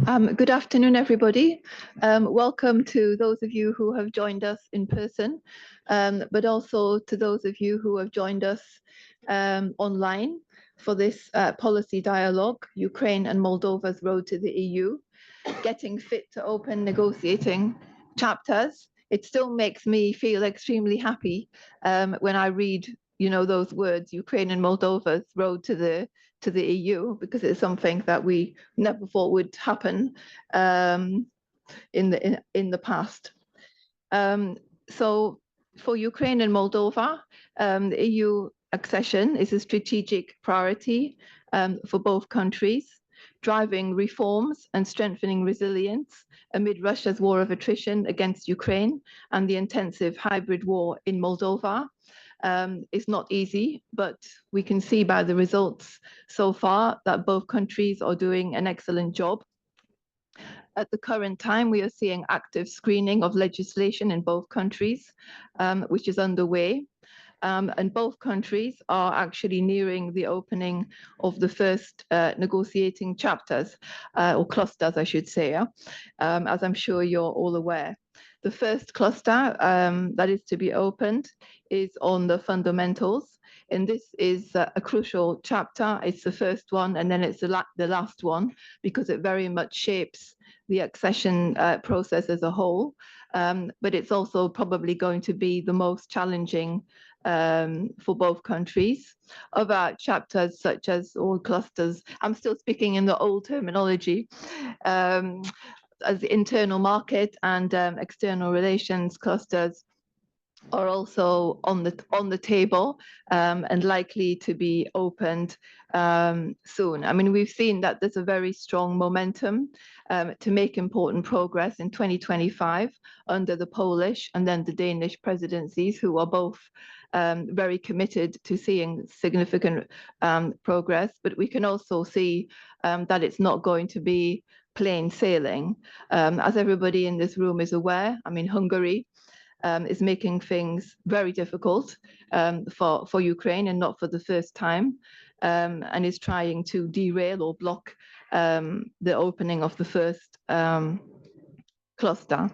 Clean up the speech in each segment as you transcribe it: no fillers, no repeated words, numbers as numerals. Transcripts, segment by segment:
Good afternoon, everybody. Welcome to those of you who have joined us in person, but also to those of you who have joined us online for this policy dialogue, Ukraine and Moldova's road to the EU, getting fit to open negotiating chapters. It still makes me feel extremely happy when I read, those words, Ukraine and Moldova's road to the EU, because it's something that we never thought would happen in the past. So for Ukraine and Moldova, the EU accession is a strategic priority for both countries, driving reforms and strengthening resilience amid Russia's war of attrition against Ukraine and the intensive hybrid war in Moldova. It's not easy, but we can see by the results so far that both countries are doing an excellent job. At the current time, we are seeing active screening of legislation in both countries, which is underway. And both countries are actually nearing the opening of the first negotiating chapters, or clusters, I should say, as I'm sure you're all aware. The first cluster that is to be opened is on the fundamentals. And this is a crucial chapter. It's the first one, and then it's the last one, because it very much shapes the accession process as a whole. But it's also probably going to be the most challenging for both countries. Other chapters, such as all clusters, I'm still speaking in the old terminology, as the internal market and external relations clusters are also on the table and likely to be opened soon. I mean, we've seen that there's a very strong momentum to make important progress in 2025 under the Polish and then the Danish presidencies, who are both very committed to seeing significant progress. But we can also see that it's not going to be plain sailing. As everybody in this room is aware, I mean, Hungary is making things very difficult for Ukraine, and not for the first time, and is trying to derail or block the opening of the first cluster,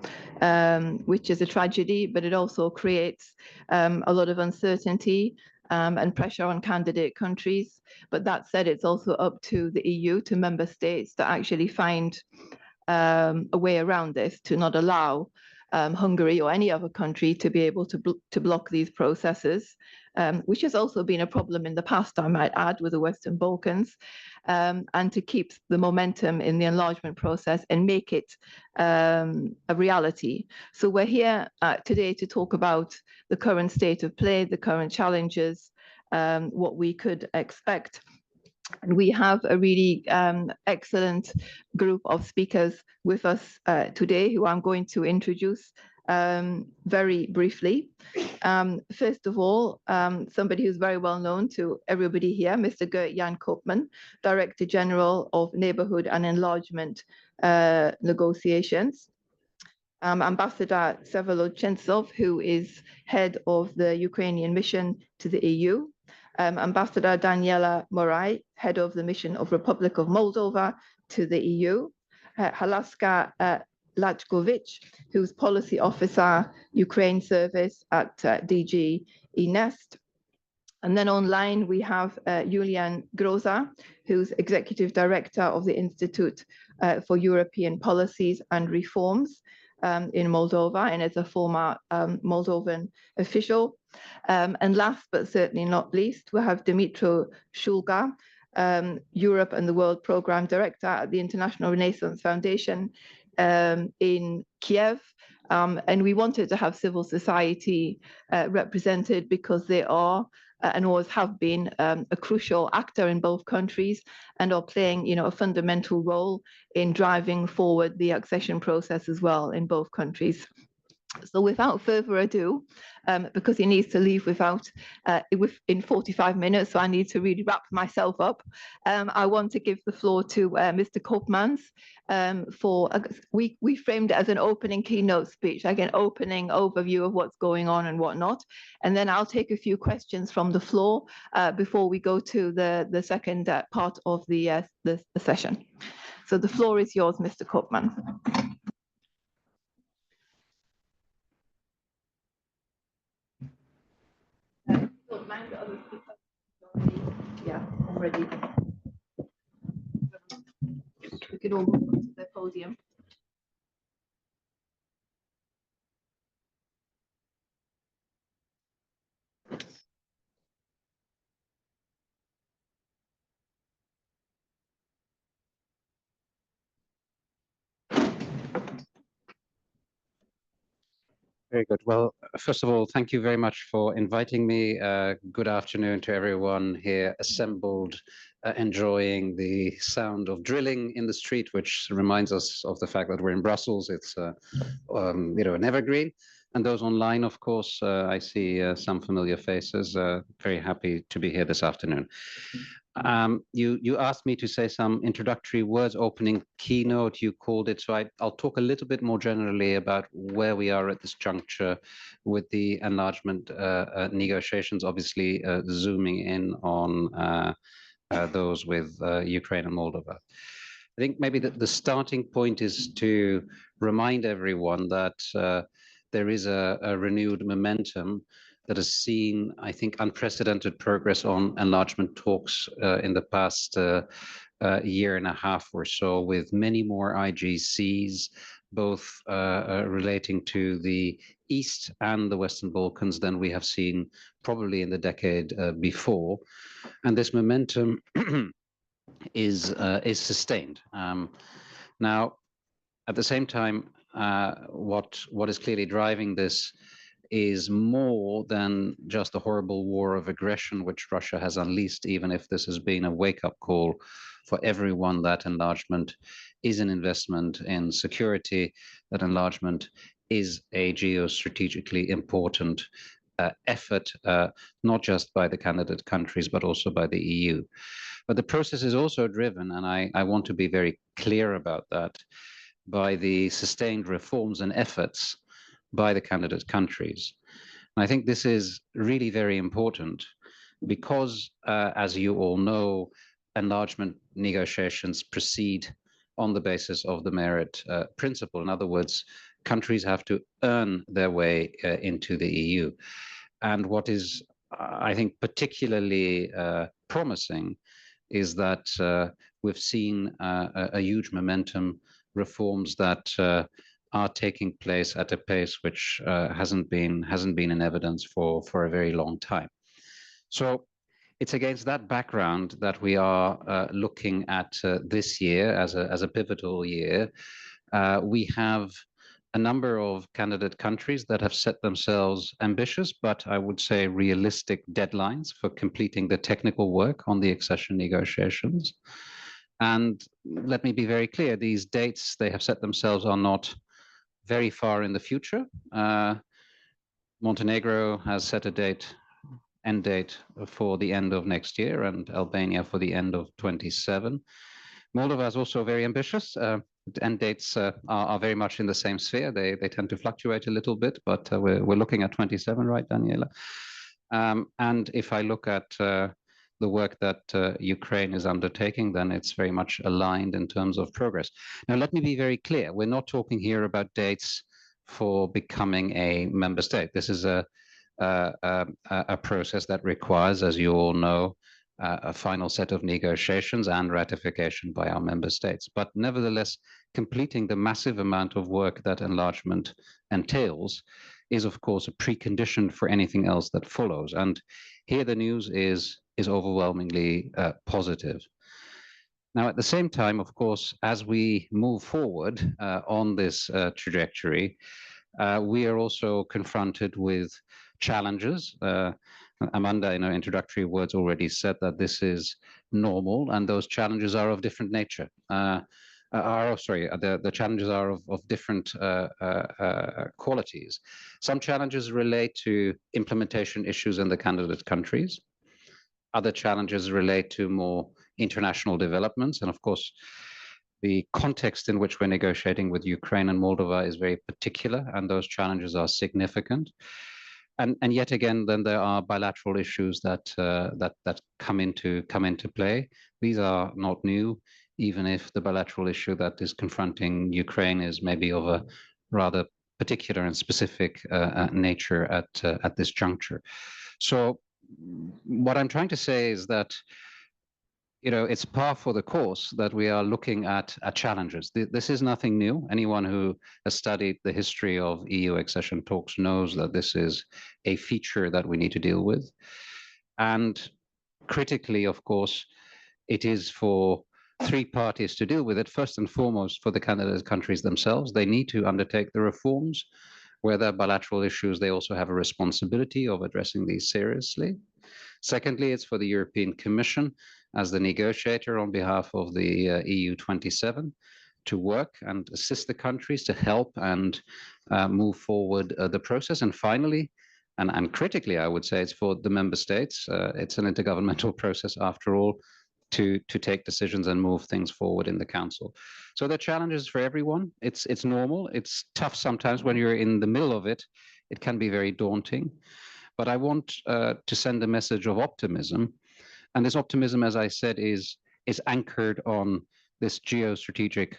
which is a tragedy, but it also creates a lot of uncertainty and pressure on candidate countries. But that said, it's also up to the EU, to member states, to actually find a way around this, to not allow Hungary or any other country to be able to block these processes, which has also been a problem in the past, I might add, with the Western Balkans, and to keep the momentum in the enlargement process and make it a reality. So we're here today to talk about the current state of play, the current challenges, what we could expect. And we have a really excellent group of speakers with us today, who I'm going to introduce very briefly. First of all, somebody who's very well known to everybody here, Mr. Gert Koopman, Director General of Neighbourhood and Enlargement Negotiations. Ambassador Vsevolod Chentsov, who is head of the Ukrainian mission to the EU. Ambassador Daniela Morari, head of the mission of Republic of Moldova to the EU. Halszka Lachowicz, who's policy officer, Ukraine service at DG ENEST. And then online we have Iulian Groza, who's executive director of the Institute for European Policies and Reforms in Moldova, and is a former Moldovan official. And last but certainly not least, we have Dmytro Shulga, Europe and the World Programme Director at the International Renaissance Foundation in Kyiv. And we wanted to have civil society represented, because they are and always have been a crucial actor in both countries, and are playing, a fundamental role in driving forward the accession process as well in both countries. So without further ado, because he needs to leave in 45 minutes, so I need to really wrap myself up. I want to give the floor to Mr. Koopman for, we framed it as an opening keynote speech, like an opening overview of what's going on and whatnot. And then I'll take a few questions from the floor before we go to the second part of the session. So the floor is yours, Mr. Koopman. Yeah, already. We could all move to the podium. Very good. Well, first of all, thank you very much for inviting me. Good afternoon to everyone here assembled, enjoying the sound of drilling in the street, which reminds us of the fact that we're in Brussels. It's, an evergreen. And those online, of course, I see some familiar faces. Very happy to be here this afternoon. You asked me to say some introductory words, opening keynote, you called it. So I'll talk a little bit more generally about where we are at this juncture with the enlargement negotiations, obviously zooming in on those with Ukraine and Moldova. I think maybe the starting point is to remind everyone that there is a renewed momentum that has seen, I think, unprecedented progress on enlargement talks in the past year and a half or so, with many more IGCs, both relating to the East and the Western Balkans than we have seen probably in the decade before. And this momentum is sustained. Now, at the same time, what is clearly driving this is more than just the horrible war of aggression which Russia has unleashed, even if this has been a wake-up call for everyone that enlargement is an investment in security, that enlargement is a geostrategically important effort, not just by the candidate countries, but also by the EU. But the process is also driven, and I want to be very clear about that, by the sustained reforms and efforts by the candidate countries. And I think this is really very important because, as you all know, enlargement negotiations proceed on the basis of the merit principle. In other words, countries have to earn their way into the EU. And what is, I think, particularly promising is that we've seen a huge momentum, reforms that are taking place at a pace which hasn't been in evidence for a very long time. So it's against that background that we are looking at this year as a pivotal year. We have a number of candidate countries that have set themselves ambitious, but I would say realistic deadlines for completing the technical work on the accession negotiations. And let me be very clear, these dates they have set themselves are not very far in the future. Montenegro has set a end date for the end of next year, and Albania for the end of 27. Moldova is also very ambitious. End dates are very much in the same sphere. They tend to fluctuate a little bit, but we're looking at 27, right, Daniela? And if I look at the work that Ukraine is undertaking, then it's very much aligned in terms of progress. Now, let me be very clear. We're not talking here about dates for becoming a member state. This is a process that requires, as you all know, a final set of negotiations and ratification by our member states. But nevertheless, completing the massive amount of work that enlargement entails is, of course, a precondition for anything else that follows. And here the news is overwhelmingly positive. Now, at the same time, of course, as we move forward on this trajectory, we are also confronted with challenges. Amanda, in her introductory words, already said that this is normal, and those challenges are of different nature. The challenges are of different qualities. Some challenges relate to implementation issues in the candidate countries. Other challenges relate to more international developments. And of course, the context in which we're negotiating with Ukraine and Moldova is very particular, and those challenges are significant. And yet again, then there are bilateral issues that come into play. These are not new. even if the bilateral issue that is confronting Ukraine is maybe of a rather particular and specific nature at this juncture. So what I'm trying to say is that, you know, it's par for the course that we are looking at challenges. This is nothing new. Anyone who has studied the history of EU accession talks knows that this is a feature that we need to deal with. And critically, of course, it is for three parties to deal with it. First and foremost, for the candidate countries themselves, they need to undertake the reforms. Where there are bilateral issues, they also have a responsibility of addressing these seriously. Secondly, it's for the European Commission as the negotiator on behalf of the EU 27 to work and assist the countries to help and move forward the process. And finally, and critically, I would say, it's for the member states. It's an intergovernmental process after all, to take decisions and move things forward in the council. So the challenges for everyone. It's normal. It's tough sometimes when you're in the middle of it. It can be very daunting. But I want to send a message of optimism. And this optimism, as I said, is anchored on this geostrategic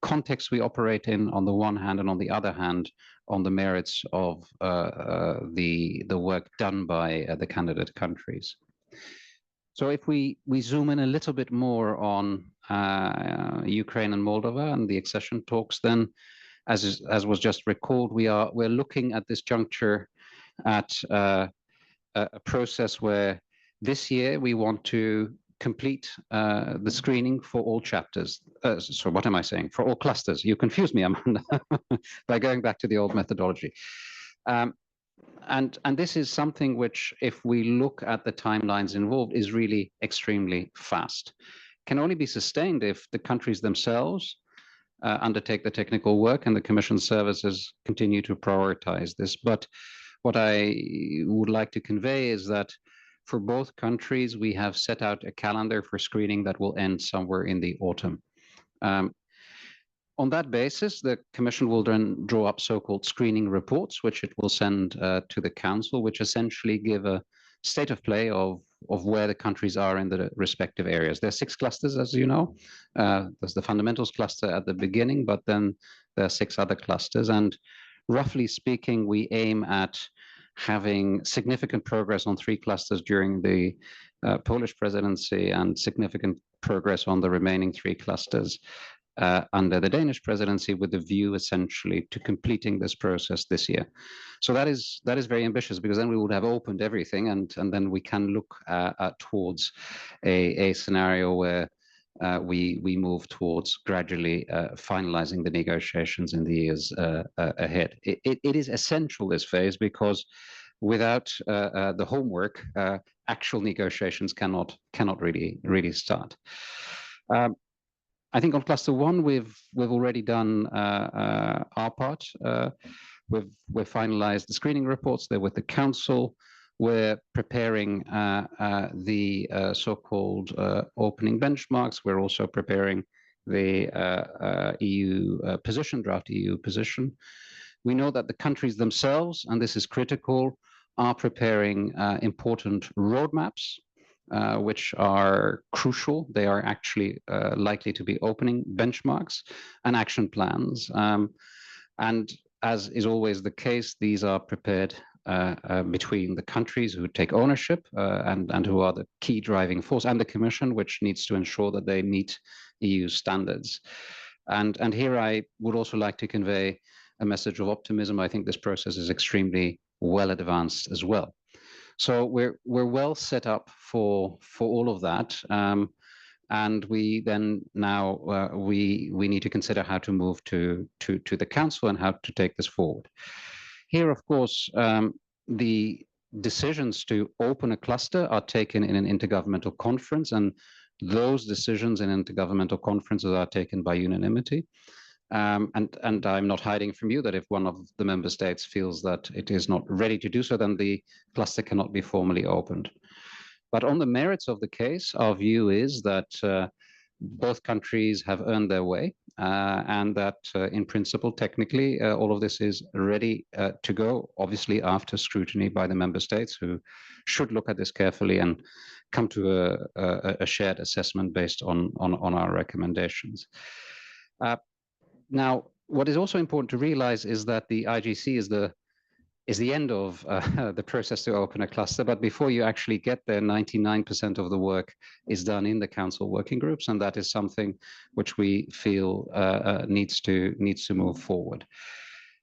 context we operate in on the one hand, and on the other hand, on the merits of the work done by the candidate countries. So if we zoom in a little bit more on Ukraine and Moldova and the accession talks, then as was just recalled, we're looking at this juncture at a process where this year we want to complete the screening for all chapters. So what am I saying? For all clusters. You confuse me, Amanda, by going back to the old methodology. And this is something which, if we look at the timelines involved, is really extremely fast. Can only be sustained if the countries themselves undertake the technical work and the Commission services continue to prioritize this. But what I would like to convey is that for both countries, we have set out a calendar for screening that will end somewhere in the autumn. On that basis, the Commission will then draw up so-called screening reports, which it will send to the Council, which essentially give a state of play of where the countries are in the respective areas. There are 6 clusters, as you know. There's the fundamentals cluster at the beginning, but then there are 6 other clusters. And roughly speaking, we aim at having significant progress on 3 clusters during the Polish presidency and significant progress on the remaining 3 clusters under the Danish presidency, with the view essentially to completing this process this year. So that is very ambitious, because then we would have opened everything, and then we can look towards a scenario where we move towards gradually finalizing the negotiations in the years ahead. It is essential, this phase, because without the homework, actual negotiations cannot really start. I think on cluster 1, we've already done our part. We've finalized the screening reports. They're with the Council. We're preparing the so-called opening benchmarks. We're also preparing the EU position, draft EU position. We know that the countries themselves, and this is critical, are preparing important roadmaps, which are crucial. They are actually likely to be opening benchmarks and action plans. And as is always the case, these are prepared between the countries who take ownership and who are the key driving force, and the Commission, which needs to ensure that they meet EU standards. And here I would also like to convey a message of optimism. I think this process is extremely well advanced as well. So we're well set up for all of that, and we then now we need to consider how to move to the Council and how to take this forward. Here, of course, the decisions to open a cluster are taken in an intergovernmental conference, and those decisions in intergovernmental conferences are taken by unanimity. And I'm not hiding from you that if one of the member states feels that it is not ready to do so, then the cluster cannot be formally opened. But on the merits of the case, our view is that both countries have earned their way and that in principle, technically, all of this is ready to go, obviously after scrutiny by the member states, who should look at this carefully and come to a shared assessment based on our recommendations. Now, what is also important to realize is that the IGC is the end of the process to open a cluster, but before you actually get there, 99% of the work is done in the council working groups, and that is something which we feel needs to move forward.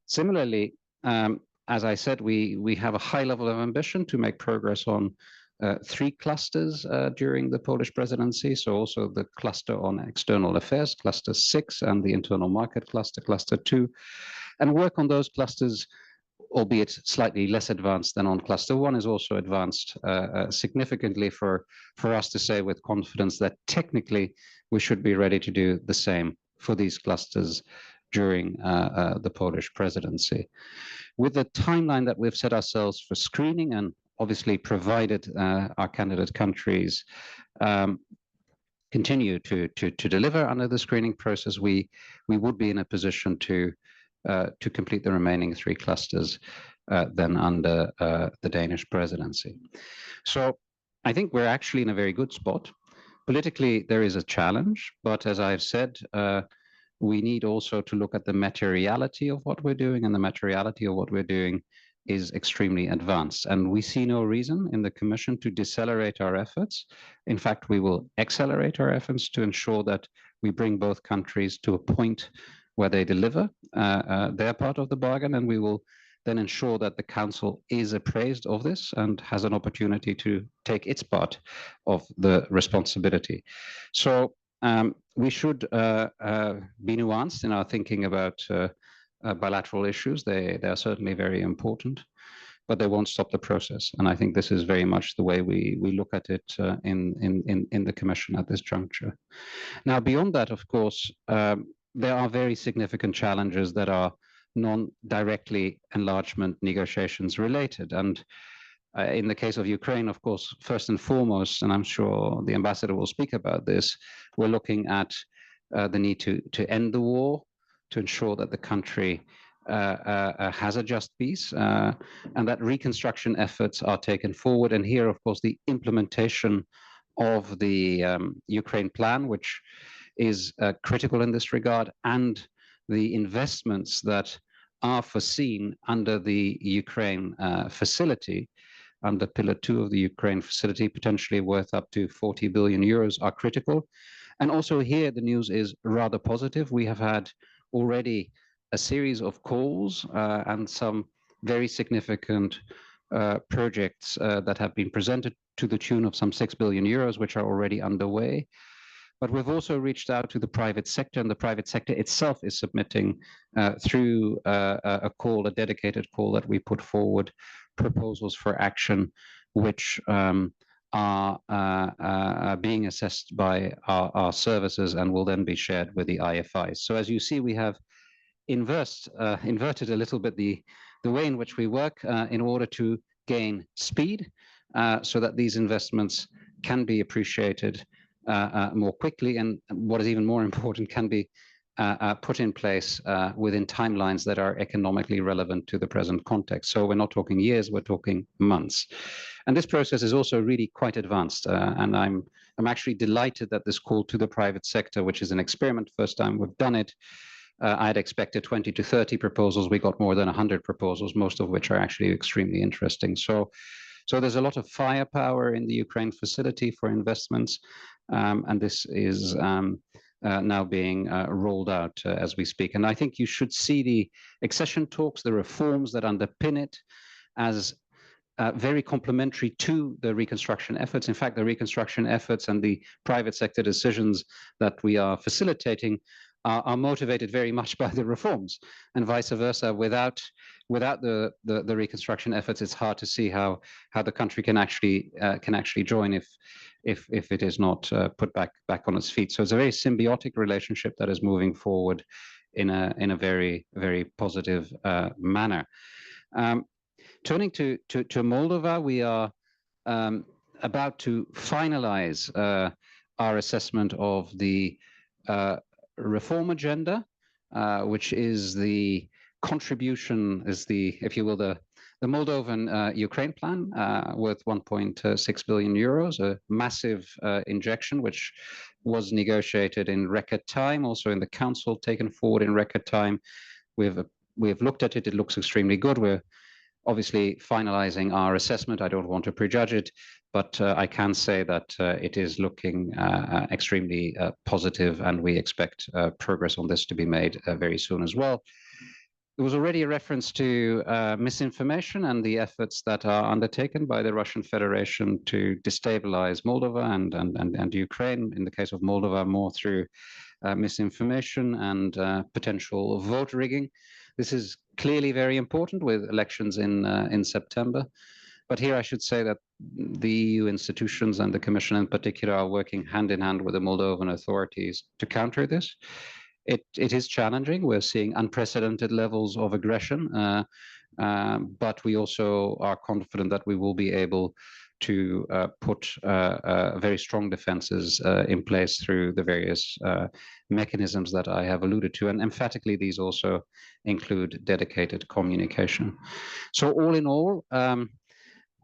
Similarly, as I said, we have a high level of ambition to make progress on 3 clusters during the Polish presidency, so also the cluster on external affairs, cluster 6, and the internal market cluster, cluster 2, and work on those clusters, albeit slightly less advanced than on cluster 1, is also advanced significantly for us to say with confidence that technically we should be ready to do the same for these clusters during the Polish presidency. With the timeline that we've set ourselves for screening, and obviously provided our candidate countries continue to deliver under the screening process, we would be in a position to complete the remaining 3 clusters then under the Danish presidency. So I think we're actually in a very good spot. Politically, there is a challenge, but as I've said, we need also to look at the materiality of what we're doing, and the materiality of what we're doing is extremely advanced. And we see no reason in the Commission to decelerate our efforts. In fact, we will accelerate our efforts to ensure that we bring both countries to a point where they deliver their part of the bargain, and we will then ensure that the Council is appraised of this and has an opportunity to take its part of the responsibility. So we should be nuanced in our thinking about bilateral issues. They are certainly very important, but they won't stop the process. And I think this is very much the way we look at it in the Commission at this juncture. Now, beyond that, of course, there are very significant challenges that are non-directly enlargement negotiations related. And in the case of Ukraine, of course, first and foremost, and I'm sure the ambassador will speak about this, we're looking at the need to end the war, to ensure that the country has a just peace, and that reconstruction efforts are taken forward. And here, of course, the implementation of the Ukraine plan, which is critical in this regard, and the investments that are foreseen under the Ukraine facility, under Pillar 2 of the Ukraine facility, potentially worth up to 40 billion euros, are critical. And also here, the news is rather positive. We have had already a series of calls and some very significant projects that have been presented to the tune of some 6 billion euros, which are already underway. But we've also reached out to the private sector, and the private sector itself is submitting through a dedicated call that we put forward, proposals for action, which are being assessed by our services and will then be shared with the IFIs. So as you see, we have inverted a little bit the way in which we work in order to gain speed so that these investments can be appreciated more quickly, and what is even more important, can be put in place within timelines that are economically relevant to the present context. So we're not talking years, we're talking months. And this process is also really quite advanced. And I'm actually delighted that this call to the private sector, which is an experiment, first time we've done it, I had expected 20 to 30 proposals. We got more than 100 proposals, most of which are actually extremely interesting. So there's a lot of firepower in the Ukraine facility for investments, and this is now being rolled out as we speak. And I think you should see the accession talks, the reforms that underpin it, as very complementary to the reconstruction efforts. In fact, the reconstruction efforts and the private sector decisions that we are facilitating are motivated very much by the reforms, and vice versa. Without the reconstruction efforts, it's hard to see how the country can actually join if it is not put back on its feet. So it's a very symbiotic relationship that is moving forward in a very, very positive manner. Turning to Moldova, we are about to finalize our assessment of the reform agenda, which is the contribution, if you will, the Moldovan Ukraine plan worth 1.6 billion euros, a massive injection, which was negotiated in record time, also in the council, taken forward in record time. We've looked at it. It looks extremely good. We're obviously finalizing our assessment. I don't want to prejudge it, but I can say that it is looking extremely positive, and we expect progress on this to be made very soon as well. There was already a reference to misinformation and the efforts that are undertaken by the Russian Federation to destabilize Moldova and Ukraine. In the case of Moldova, more through misinformation and potential vote rigging. This is clearly very important with elections in September. But here I should say that the EU institutions and the Commission in particular are working hand in hand with the Moldovan authorities to counter this. It is challenging. We're seeing unprecedented levels of aggression, but we also are confident that we will be able to put very strong defenses in place through the various mechanisms that I have alluded to. And emphatically, these also include dedicated communication. So all in all,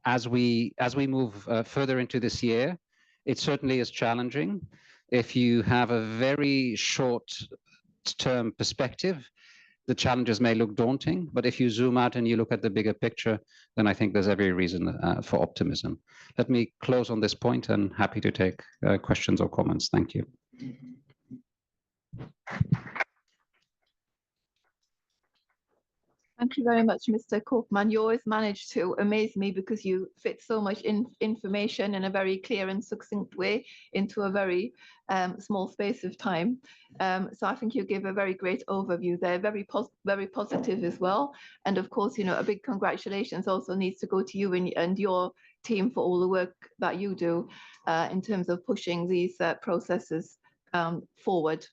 as we move further into this year, it certainly is challenging. If you have a very short-term perspective, the challenges may look daunting, but if you zoom out and you look at the bigger picture, then I think there's every reason for optimism. Let me close on this point and happy to take questions or comments. Thank you. Thank you very much, Mr. Koopman. You always manage to amaze me because you fit so much information in a very clear and succinct way into a very small space of time. So I think you gave a very great overview there, very positive as well. And of course, you know, a big congratulations also needs to go to you and your team for all the work that you do in terms of pushing these processes forward.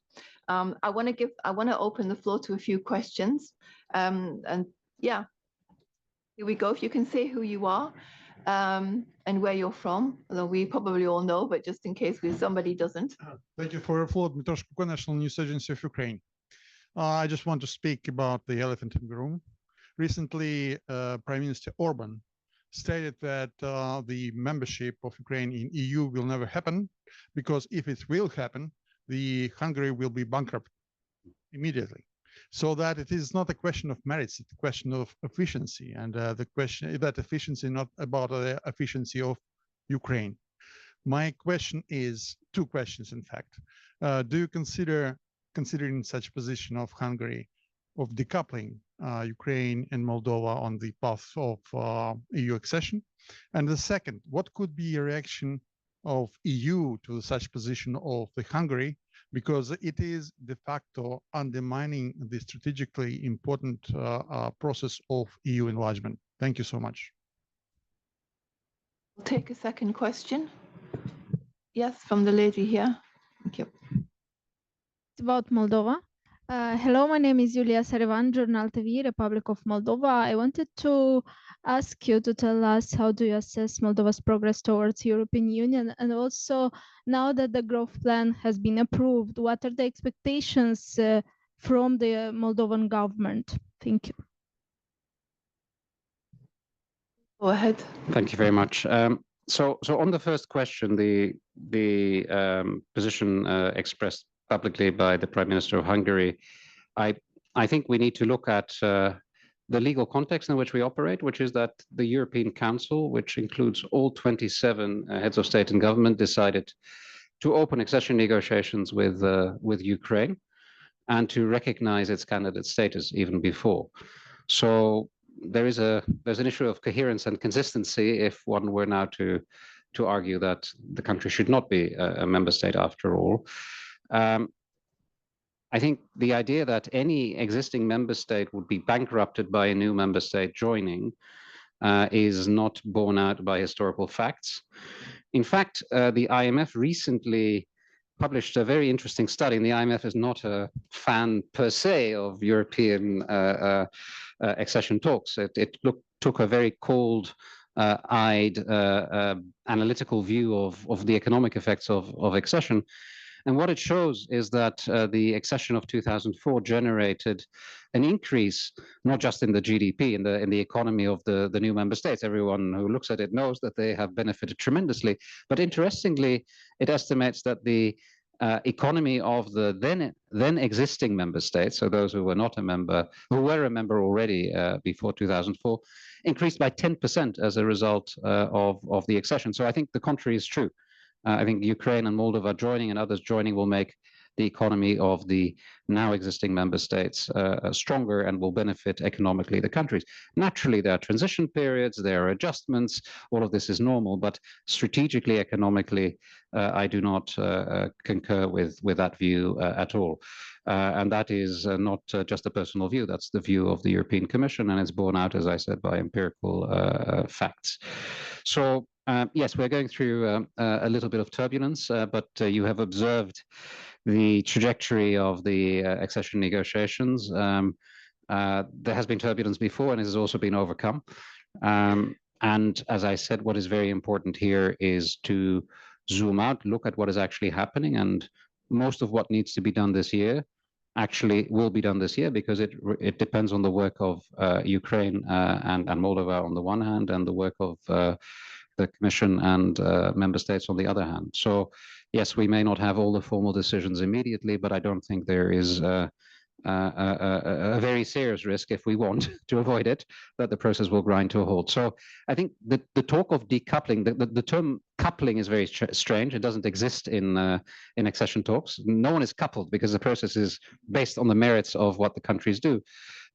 I want to open the floor to a few questions. And yeah, here we go. If you can say who you are and where you're from, although we probably all know, but just in case somebody doesn't. Thank you for your floor, Dmytro, National News Agency of Ukraine. I just want to speak about the elephant in the room. Recently, Prime Minister Orban stated that the membership of Ukraine in EU will never happen, because if it will happen, Hungary will be bankrupt immediately. So that it is not a question of merits, it's a question of efficiency, and the question that efficiency not about the efficiency of Ukraine. My question is two questions, in fact. Do you considering such position of Hungary, of decoupling Ukraine and Moldova on the path of EU accession? And the second, what could be a reaction of EU to such position of the Hungary, because it is de facto undermining the strategically important process of EU enlargement? Thank you so much. We'll take a second question. Yes, from the lady here. Thank you. It's about Moldova. Hello, my name is Iulian Sarevan, Journal TV, Republic of Moldova. I wanted to ask you to tell us how do you assess Moldova's progress towards European Union, and also now that the growth plan has been approved, what are the expectations from the Moldovan government? Thank you. Go ahead. Thank you very much. So on the first question, the position expressed publicly by the Prime Minister of Hungary, I think we need to look at the legal context in which we operate, which is that the European Council, which includes all 27 heads of state and government, decided to open accession negotiations with Ukraine and to recognize its candidate status even before. So there's an issue of coherence and consistency if one were now to argue that the country should not be a member state after all. I think the idea that any existing member state would be bankrupted by a new member state joining is not borne out by historical facts. In fact, the IMF recently published a very interesting study, and the IMF is not a fan per se of European accession talks. It took a very cold-eyed analytical view of the economic effects of accession. And what it shows is that the accession of 2004 generated an increase, not just in the GDP, in the economy of the new member states. Everyone who looks at it knows that they have benefited tremendously. But interestingly, it estimates that the economy of the then existing member states, so those who were not a member, who were a member already before 2004, increased by 10% as a result of the accession. So I think the contrary is true. I think Ukraine and Moldova joining and others joining will make the economy of the now existing member states stronger and will benefit economically the countries. Naturally, there are transition periods, there are adjustments, all of this is normal, but strategically, economically, I do not concur with that view at all. And that is not just a personal view, that's the view of the European Commission, and it's borne out, as I said, by empirical facts. So yes, we're going through a little bit of turbulence, but you have observed the trajectory of the accession negotiations. There has been turbulence before and it has also been overcome. And as I said, what is very important here is to zoom out, look at what is actually happening, and most of what needs to be done this year actually will be done this year because it depends on the work of Ukraine and Moldova on the one hand, and the work of the Commission and member states on the other hand. So yes, we may not have all the formal decisions immediately, but I don't think there is a very serious risk, if we want to avoid it, that the process will grind to a halt. So I think the talk of decoupling, the term coupling is very strange. It doesn't exist in accession talks. No one is coupled because the process is based on the merits of what the countries do.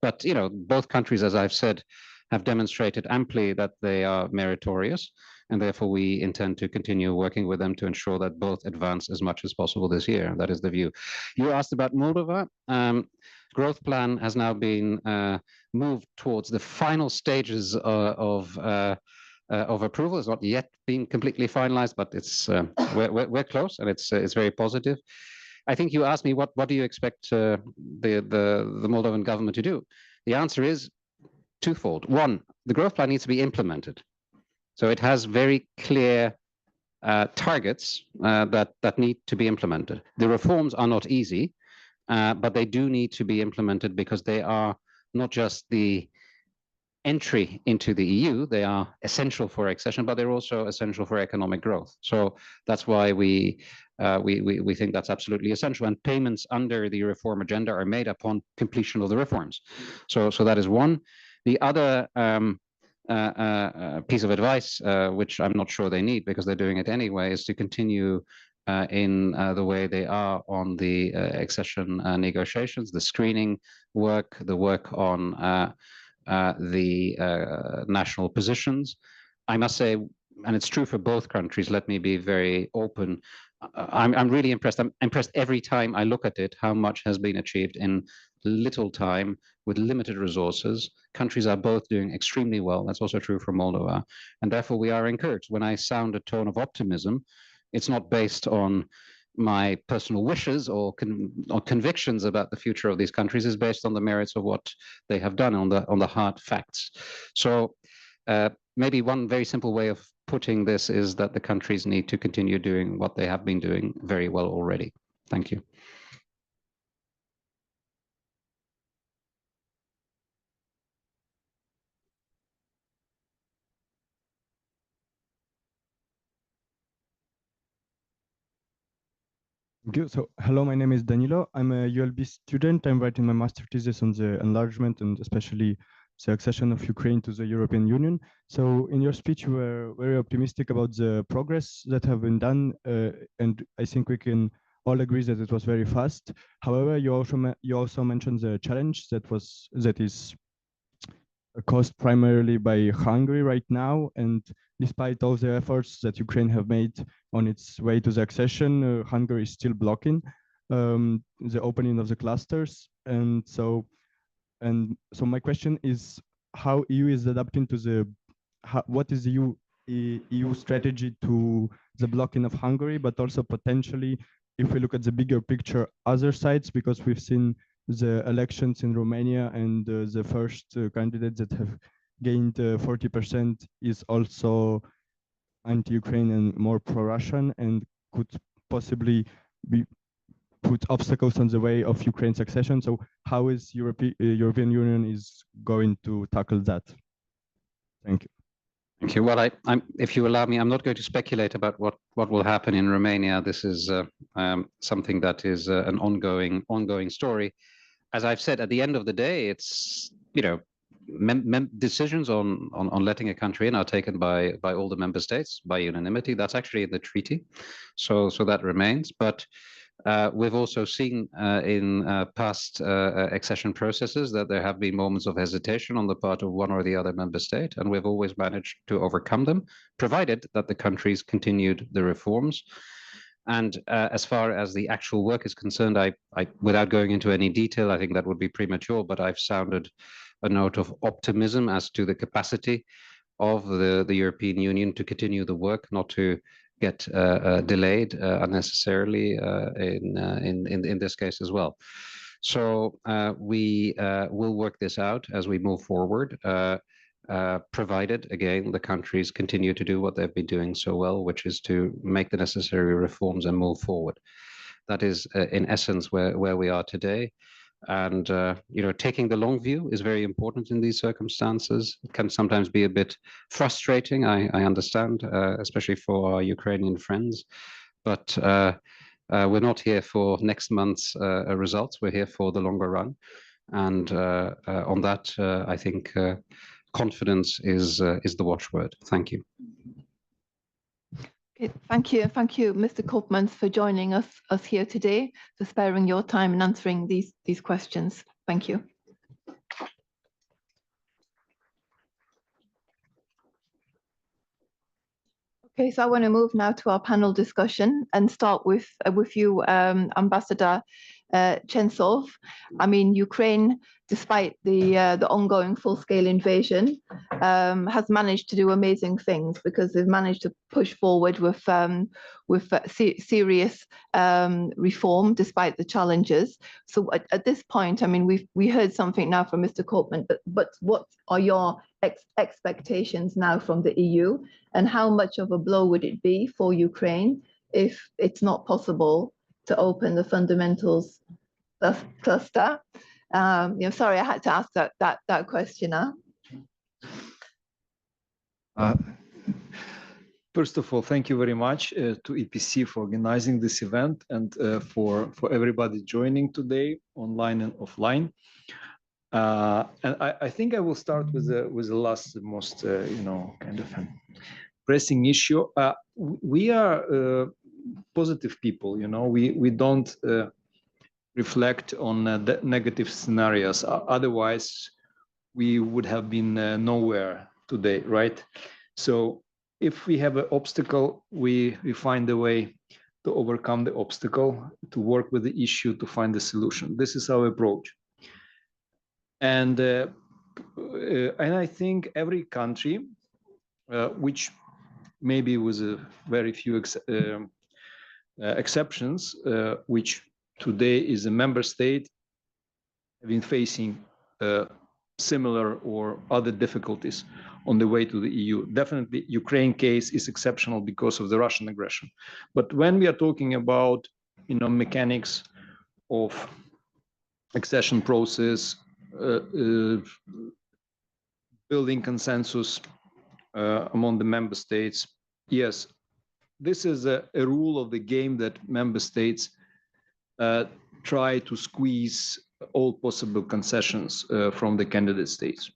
But you know, both countries, as I've said, have demonstrated amply that they are meritorious, and therefore we intend to continue working with them to ensure that both advance as much as possible this year. That is the view. You asked about Moldova. Growth plan has now been moved towards the final stages of approval. It's not yet been completely finalized, but it's we're close, and it's very positive. I think you asked me what do you expect the Moldovan government to do? The answer is twofold. One, the growth plan needs to be implemented. So it has very clear targets that need to be implemented. The reforms are not easy, but they do need to be implemented because they are not just the entry into the EU, they are essential for accession, but they're also essential for economic growth. So that's why we think that's absolutely essential. And payments under the reform agenda are made upon completion of the reforms. So that is one. The other piece of advice, which I'm not sure they need because they're doing it anyway, is to continue in the way they are on the accession negotiations, the screening work, the work on the national positions. I must say, and it's true for both countries, let me be very open, I'm really impressed. I'm impressed every time I look at it, how much has been achieved in little time with limited resources. Countries are both doing extremely well. That's also true for Moldova. And therefore we are encouraged. When I sound a tone of optimism, it's not based on my personal wishes or convictions about the future of these countries. Is based on the merits of what they have done, on the hard facts. So maybe one very simple way of putting this is that the countries need to continue doing what they have been doing very well already. Thank you. So, hello, my name is Daniela. I'm a ULB student. I'm writing my master thesis on the enlargement and especially the accession of Ukraine to the European Union. So in your speech, you were very optimistic about the progress that have been done. And I think we can all agree that it was very fast. However, you also mentioned the challenge that is caused primarily by Hungary right now. And despite all the efforts that Ukraine have made on its way to the accession, Hungary is still blocking the opening of the clusters. And so my question is how EU is adapting to what is the EU strategy to the blocking of Hungary, but also potentially, if we look at the bigger picture, other sides, because we've seen the elections in Romania and the first candidate that have gained 40% is also anti-Ukraine and more pro-Russian and could possibly put obstacles on the way of Ukraine's accession. So how is European Union is going to tackle that? Thank you. Thank you. Well, if you allow me, I'm not going to speculate about what will happen in Romania. This is something that is an ongoing story. As I've said, at the end of the day, it's, you know, decisions on letting a country in are taken by all the member states by unanimity. That's actually in the treaty, so that remains. But we've also seen in past accession processes that there have been moments of hesitation on the part of one or the other member state, and we've always managed to overcome them, provided that the countries continued the reforms. And as far as the actual work is concerned, I without going into any detail, I think that would be premature, but I've sounded a note of optimism as to the capacity of the European Union to continue the work, not to get delayed unnecessarily in this case as well. So we will work this out as we move forward, provided, again, the countries continue to do what they've been doing so well, which is to make the necessary reforms and move forward. That is, in essence, where we are today. And, you know, taking the long view is very important in these circumstances. It can sometimes be a bit frustrating, I understand, especially for our Ukrainian friends. But we're not here for next month's results. We're here for the longer run. And on that, I think confidence is the watchword. Thank you. Thank you, Mr. Koopman, for joining us here today, for sparing your time and answering these questions. Thank you. Okay, so I want to move now to our panel discussion and start with you, Ambassador Chentsov. I mean, Ukraine, despite the ongoing full-scale invasion, has managed to do amazing things, because they've managed to push forward with serious reform despite the challenges. So at this point, I mean, we heard something now from Mr. Koopman, but what are your expectations now from the EU, and how much of a blow would it be for Ukraine if it's not possible to open the fundamentals cluster? You know, sorry, I had to ask that question. First of all, thank you very much to EPC for organizing this event, and for everybody joining today, online and offline. And I think I will start with the last, most you know, kind of pressing issue. We are positive people, you know. We don't reflect on the negative scenarios. Otherwise, we would have been nowhere today, right? So if we have an obstacle, we find a way to overcome the obstacle, to work with the issue, to find the solution. This is our approach. And I think every country, which maybe with a very few exceptions, which today is a member state, have been facing similar or other difficulties on the way to the EU. Definitely, Ukraine case is exceptional because of the Russian aggression. But when we are talking about, you know, mechanics of accession process, building consensus among the member states, yes, this is a rule of the game that member states try to squeeze all possible concessions from the candidate states.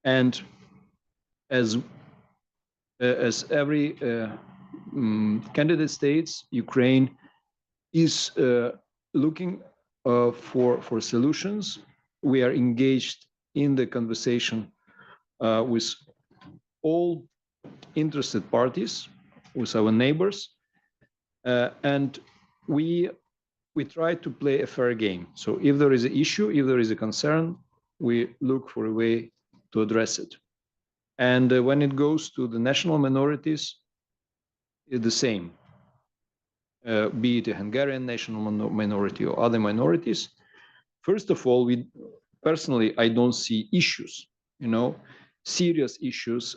And as every candidate states, Ukraine is looking for solutions. We are engaged in the conversation with all interested parties, with our neighbors, and we try to play a fair game. So if there is an issue, if there is a concern, we look for a way to address it. And when it goes to the national minorities, it's the same. Be it a Hungarian national minority or other minorities. First of all, personally, I don't see issues, you know, serious issues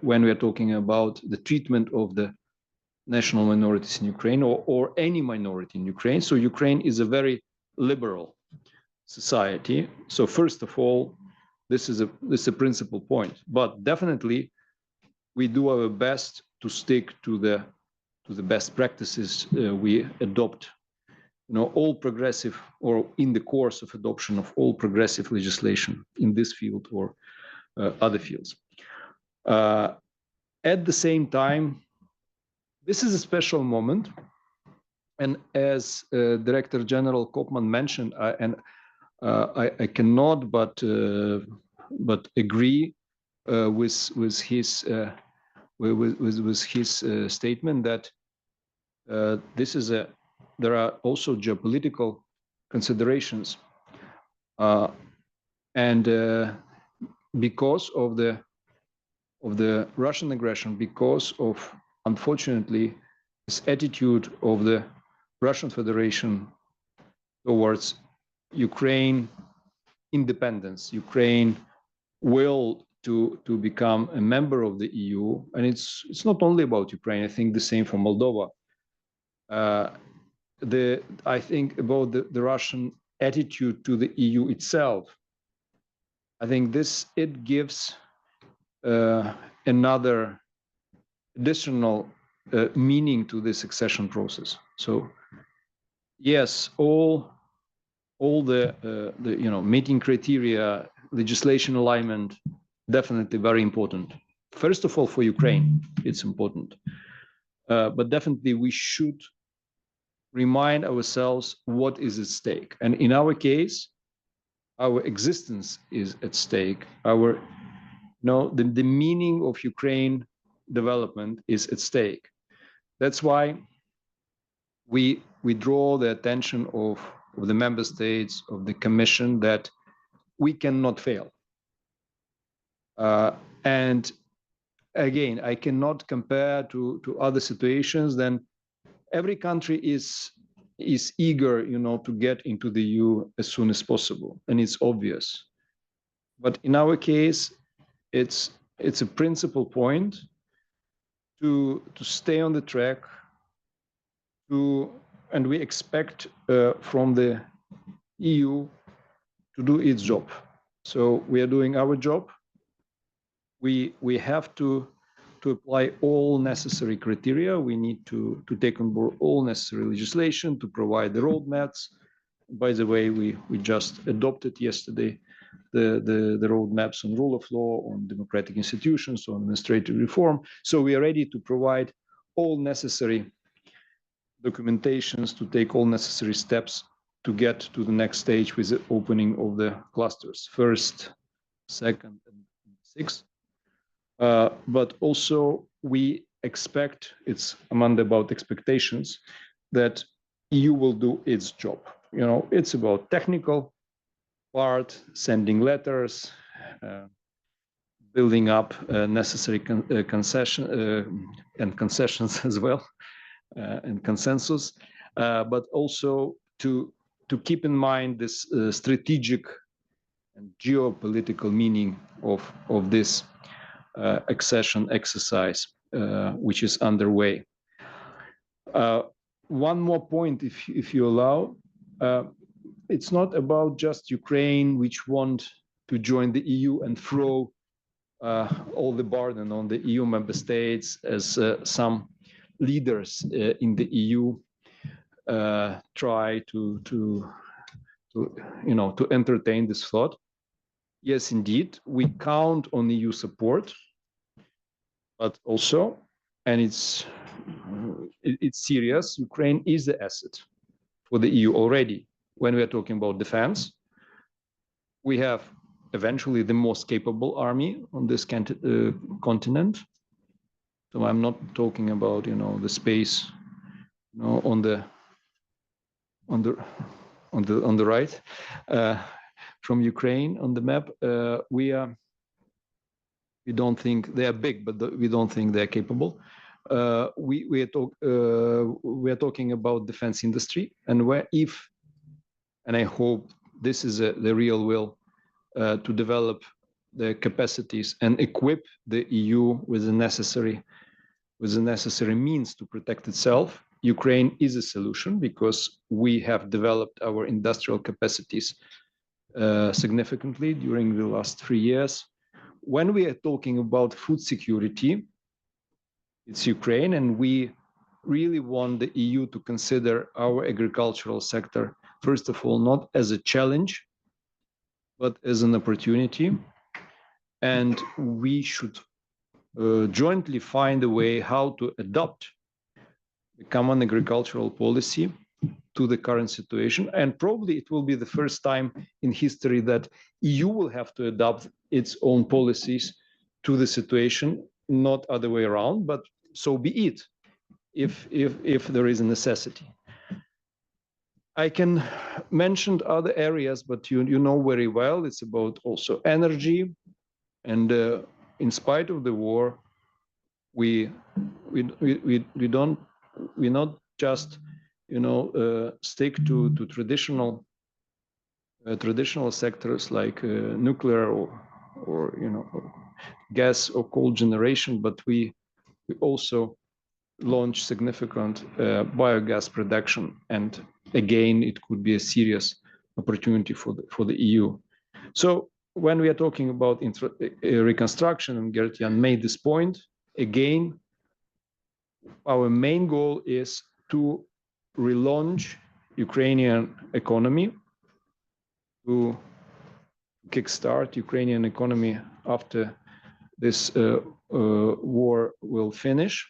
when we are talking about the treatment of the national minorities in Ukraine or any minority in Ukraine. So Ukraine is a very liberal society. So first of all, this is a principal point. But definitely, we do our best to stick to the best practices we adopt. All progressive, or in the course of adoption of all progressive legislation in this field or other fields. At the same time, this is a special moment, and as Director General Koopman mentioned, I cannot but agree with his statement that there are also geopolitical considerations, and because of the Russian aggression, because of, unfortunately, this attitude of the Russian Federation towards Ukraine independence, Ukraine will to become a member of the EU, and it's not only about Ukraine. I think the same for Moldova. I think about the Russian attitude to the EU itself. I think it gives another additional meaning to this accession process. So yes, all the meeting criteria, legislation alignment, definitely very important. First of all, for Ukraine, it's important, but definitely we should remind ourselves what is at stake. And in our case, our existence is at stake. The meaning of Ukraine development is at stake. That's why we draw the attention of the member states, of the Commission, that we cannot fail. And again, I cannot compare to other situations. Then every country is eager, to get into the EU as soon as possible, and it's obvious. But in our case, it's a principal point to stay on the track. And we expect from the EU to do its job. So we are doing our job. We have to apply all necessary criteria. We need to take on board all necessary legislation, to provide the roadmaps. By the way, we just adopted yesterday the roadmaps on rule of law, on democratic institutions, on administrative reform. So we are ready to provide all necessary documentations, to take all necessary steps to get to the next stage with the opening of the clusters, first, second, and sixth. But also we expect, it's Amanda about expectations, that EU will do its job. It's about technical part, sending letters, building up necessary concession and concessions as well, and consensus, but also to keep in mind this strategic and geopolitical meaning of this accession exercise, which is underway. One more point, if you allow. It's not about just Ukraine, which want to join the EU and throw all the burden on the EU member states, as some leaders in the EU try to entertain this thought. Yes, indeed, we count on EU support, but also, and it's serious, Ukraine is the asset for the EU already. When we are talking about defense, we have eventually the most capable army on this continent. So I'm not talking about the space on the right from Ukraine on the map. We don't think they are big, but we don't think they're capable. We are talking about defense industry, and and I hope this is the real will to develop the capacities and equip the EU with the necessary with the necessary means to protect itself, Ukraine is a solution because we have developed our industrial capacities significantly during the last 3 years. When we are talking about food security, it's Ukraine, and we really want the EU to consider our agricultural sector, first of all, not as a challenge, but as an opportunity. And we should jointly find a way how to adopt the common agricultural policy to the current situation. And probably it will be the first time in history that EU will have to adopt its own policies to the situation, not other way around, but so be it, if there is a necessity. I can mention other areas, but you know very well, it's about also energy. And in spite of the war, we not just stick to traditional sectors like nuclear or gas or coal generation, but we also launch significant biogas production, and again it could be a serious opportunity for the EU. So when we are talking about reconstruction, and Gert made this point, again, our main goal is to relaunch Ukrainian economy, to kickstart Ukrainian economy after this war will finish.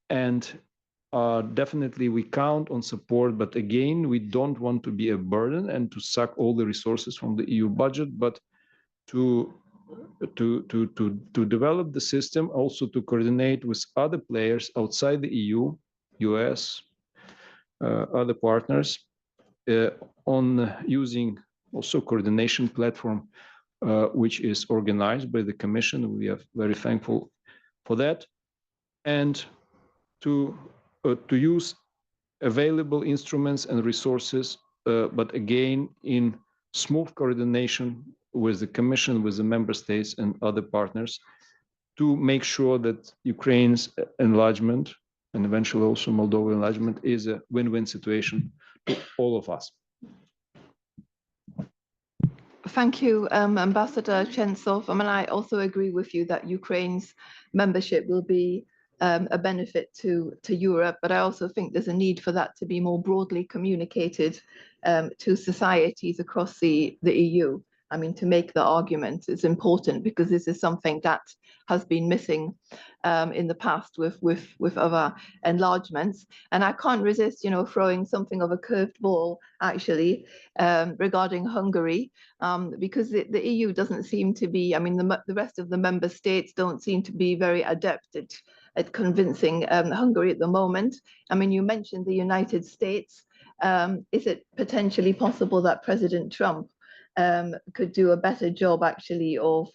And definitely we count on support, but again, we don't want to be a burden and to suck all the resources from the EU budget, but to develop the system, also to coordinate with other players outside the EU, US, other partners, on using also coordination platform, which is organized by the Commission. We are very thankful for that. And to use available instruments and resources, but again, in smooth coordination with the Commission, with the member states and other partners, to make sure that Ukraine's enlargement and eventually also Moldova enlargement is a win-win situation to all of us. Thank you, Ambassador Chentsov. I mean, I also agree with you that Ukraine's membership will be a benefit to Europe, but I also think there's a need for that to be more broadly communicated to societies across the EU. I mean, to make the argument is important because this is something that has been missing in the past with other enlargements. And I can't resist, throwing something of a curved ball, actually, regarding Hungary, because the EU doesn't seem to be, I mean, the rest of the member states don't seem to be very adept at convincing Hungary at the moment. I mean, you mentioned the United States. Is it potentially possible that President Trump could do a better job actually of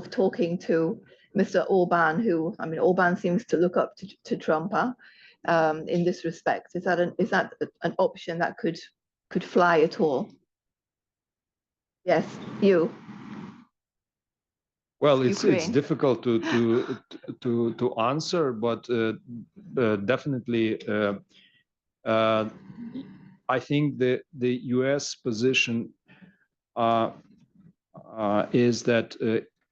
talking to Mr. Orban, who, I mean, Orban seems to look up to Trump in this respect? Is that an option that could fly at all? Yes, you. Well, it's difficult to answer, but definitely I think the US position is that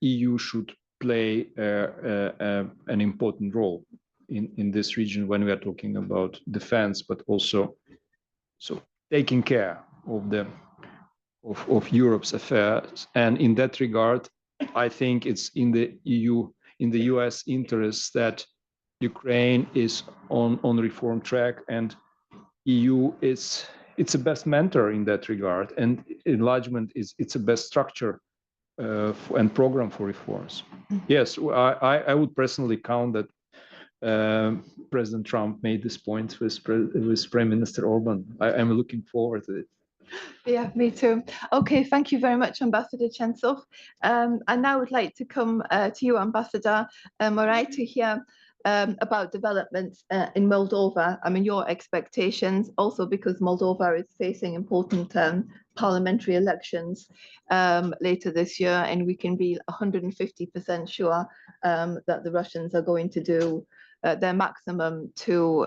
EU should play an important role in this region when we are talking about defense, but also taking care of Europe's affairs. And in that regard, I think it's in the US interest that Ukraine is on reform track, and EU it's a best mentor in that regard, and enlargement it's a best structure and program for reforms. Yes, I would personally count that President Trump made this point with Prime Minister Orban. I'm looking forward to it. Yeah, me too. Okay, thank you very much, Ambassador Chentsov. I now would like to come to you, Ambassador Morari, to hear about developments in Moldova. I mean, your expectations, also because Moldova is facing important parliamentary elections later this year, and we can be 150% sure that the Russians are going to do their maximum to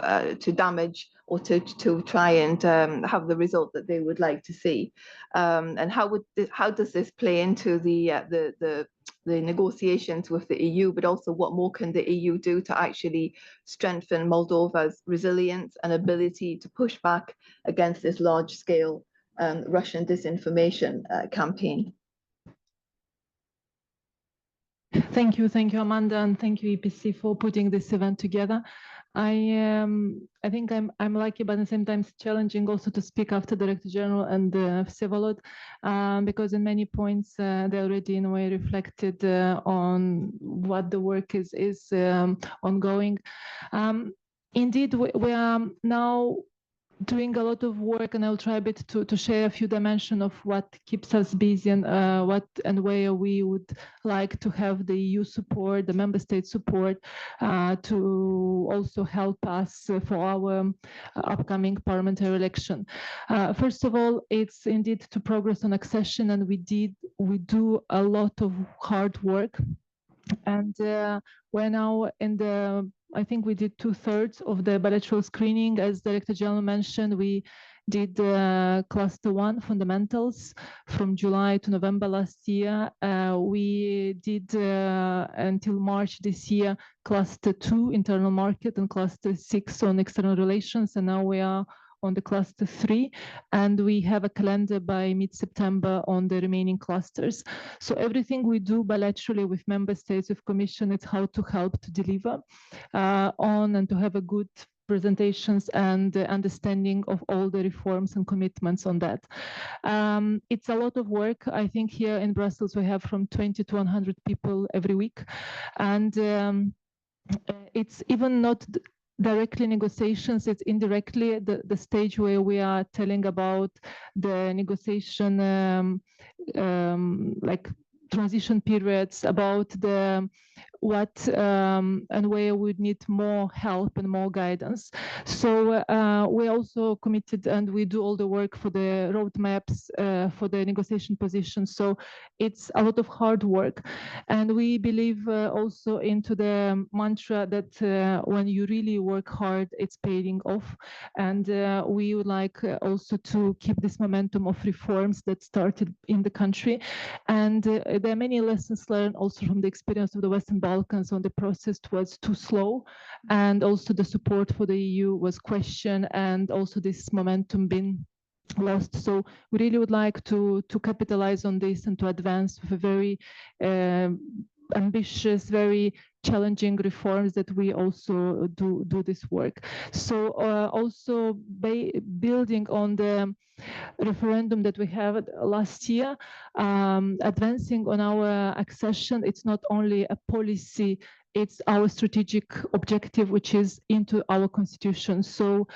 damage or to try and have the result that they would like to see. And how does this play into the negotiations with the EU, but also what more can the EU do to actually strengthen Moldova's resilience and ability to push back against this large-scale Russian disinformation campaign? Thank you, Amanda, and thank you, EPC, for putting this event together. I think I'm lucky, but at the same time it's challenging also to speak after Director General and Vsevolod, because in many points they already in a way reflected on what the work is ongoing. Indeed, we are now doing a lot of work, and I'll try a bit to share a few dimensions of what keeps us busy and what and where we would like to have the EU support, the member state support, to also help us for our upcoming parliamentary election. First of all, it's indeed to progress on accession, and we do a lot of hard work, and we're now in the, I think we did 2/3 of the bilateral screening. As Director General mentioned, we did Cluster 1 fundamentals from July to November last year. We did until March this year Cluster 2 internal market and Cluster 6 on external relations, and now we are on the Cluster 3, and we have a calendar by mid-September on the remaining clusters. So everything we do bilaterally with member states, with Commission, it's how to help to deliver on and to have a good presentations and understanding of all the reforms and commitments on that. It's a lot of work. I think here in Brussels we have from 20 to 100 people every week, and it's even not directly negotiations, it's indirectly the stage where we are telling about the negotiation like transition periods, about the what and where we need more help and more guidance. So we also committed, and we do all the work for the roadmaps for the negotiation positions. So it's a lot of hard work, and we believe also into the mantra that when you really work hard, it's paying off. And we would like also to keep this momentum of reforms that started in the country. And there are many lessons learned also from the experience of the Western Balkans on the process was too slow, and also the support for the EU was questioned, and also this momentum been lost. So we really would like to capitalize on this and to advance with a very ambitious, very challenging reforms that we also do this work. So also building on the referendum that we had last year, advancing on our accession, it's not only a policy, it's our strategic objective, which is into our constitution. So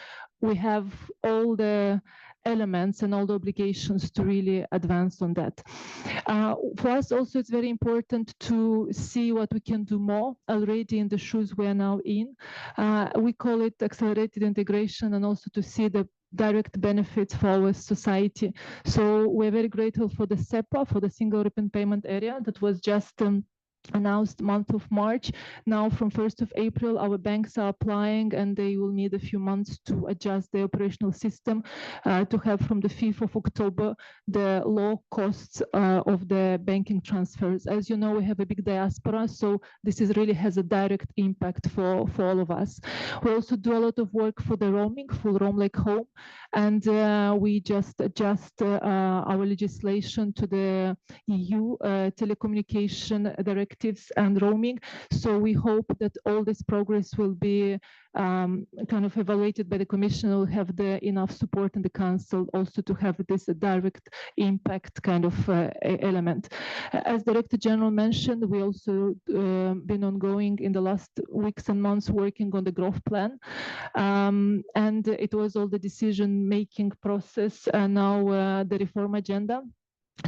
we have all the elements and all the obligations to really advance on that. For us also, it's very important to see what we can do more already in the shoes we are now in. We call it accelerated integration, and also to see the direct benefits for our society. So we're very grateful for the SEPA, for the Single European Payment Area, that was just announced month of March. Now from 1st of April, our banks are applying, and they will need a few months to adjust the operational system to have from the 5th of October the low costs of the banking transfers. As you know, we have a big diaspora, so this is really has a direct impact for all of us. We also do a lot of work for the roaming, full roam like home, and we just adjust our legislation to the EU telecommunication directives and roaming. So we hope that all this progress will be kind of evaluated by the Commission, will have the enough support in the Council also to have this direct impact kind of element. As Director General mentioned, we also been ongoing in the last weeks and months working on the growth plan, and it was all the decision-making process, and now the reform agenda.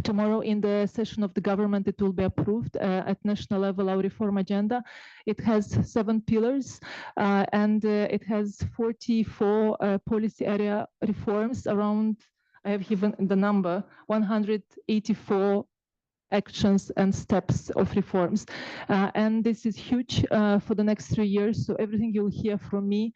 Tomorrow in the session of the government, it will be approved at national level, our reform agenda. It has 7 pillars and it has 44 policy area reforms around, I have given the number, 184 actions and steps of reforms. And this is huge for the next 3 years. So everything you'll hear from me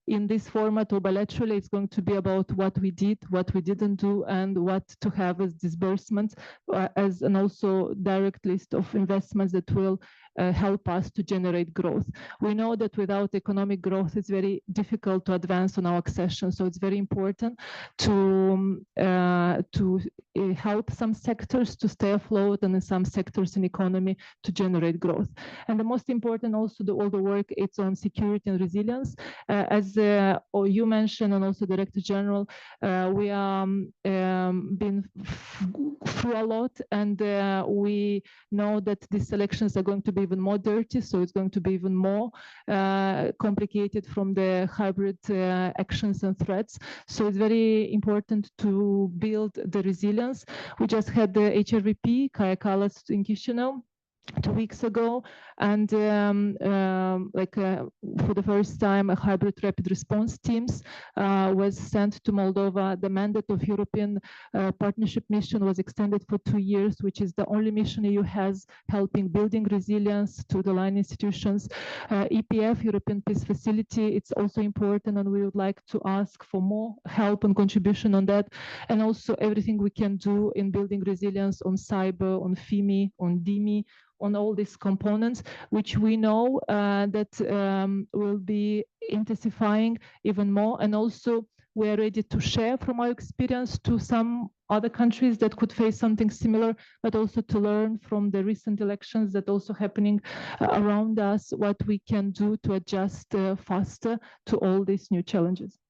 in this format or bilaterally, it's going to be about what we did, what we didn't do, and what to have as disbursements, and also direct list of investments that will help us to generate growth. We know that without economic growth, it's very difficult to advance on our accession. So it's very important to help some sectors to stay afloat, and in some sectors in economy to generate growth. And the most important also, all the work, it's on security and resilience. As you mentioned, and also Director General, we are been through a lot, and we know that these elections are going to be even more dirty, so it's going to be even more complicated from the hybrid actions and threats. So it's very important to build the resilience. We just had the HRVP, Kaja Kallas in Chișinău 2 weeks ago, and for the first time, a hybrid rapid response teams was sent to Moldova. The mandate of European Partnership Mission was extended for 2 years, which is the only mission EU has helping building resilience to the line institutions. EPF, European Peace Facility, it's also important, and we would like to ask for more help and contribution on that, and also everything we can do in building resilience on cyber, on FIMI, on DIMI, on all these components, which we know that will be intensifying even more. And also we are ready to share from our experience to some other countries that could face something similar, but also to learn from the recent elections that also happening around us, what we can do to adjust faster to all these new challenges.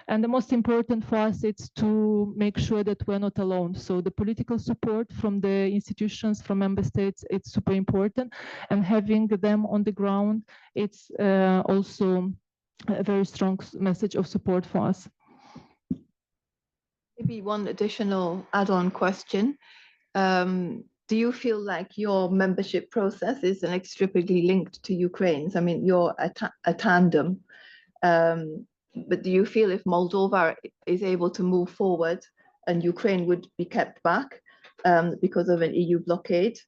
And the most important for us is to make sure that we're not alone. So the political support from the institutions, from member states, it's super important. And having them on the ground, it's also a very strong message of support for us. Maybe one additional add-on question. Do you feel like your membership process is inextricably linked to Ukraine's? I mean, you're a tandem. But do you feel if Moldova is able to move forward and Ukraine would be kept back because of an EU blockade,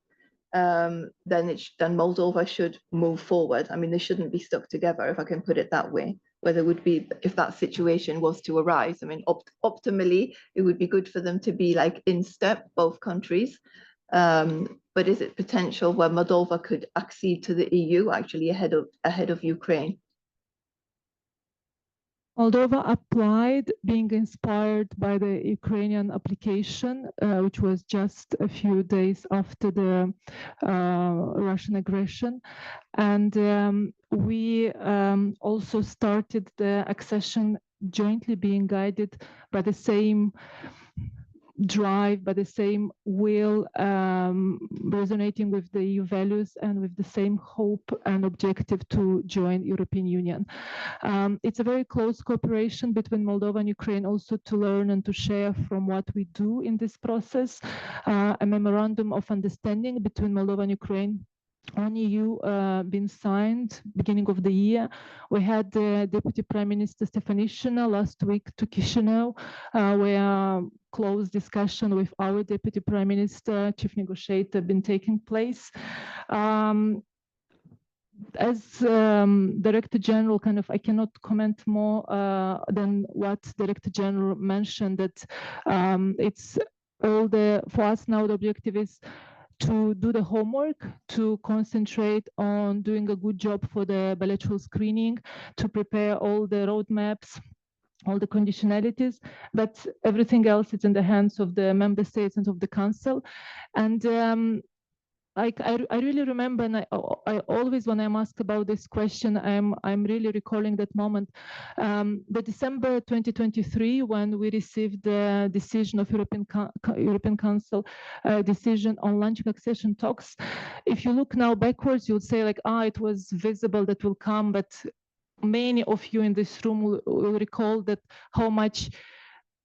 then Moldova should move forward? I mean, they shouldn't be stuck together, if I can put it that way. Whether it would be, if that situation was to arise, I mean, optimally, it would be good for them to be like in step, both countries. But is it potential where Moldova could accede to the EU actually ahead of Ukraine? Moldova applied, being inspired by the Ukrainian application, which was just a few days after the Russian aggression. And we also started the accession jointly, being guided by the same drive, by the same will, resonating with the EU values and with the same hope and objective to join European Union. It's a very close cooperation between Moldova and Ukraine, also to learn and to share from what we do in this process. A memorandum of understanding between Moldova and Ukraine on EU been signed beginning of the year. We had the Deputy Prime Minister Stefanishina last week to Chișinău, where close discussion with our Deputy Prime Minister, Chief Negotiator, been taking place. As Director General, I cannot comment more than what Director General mentioned, that it's all for us now, the objective is to do the homework, to concentrate on doing a good job for the bilateral screening, to prepare all the roadmaps, all the conditionalities, but everything else is in the hands of the member states and of the council. And I really remember, and I always, when I'm asked about this question, I'm really recalling that moment. The December 2023, when we received the decision of European Council decision on launching accession talks. If you look now backwards, you would say like, it was visible that will come, but many of you in this room will recall that how much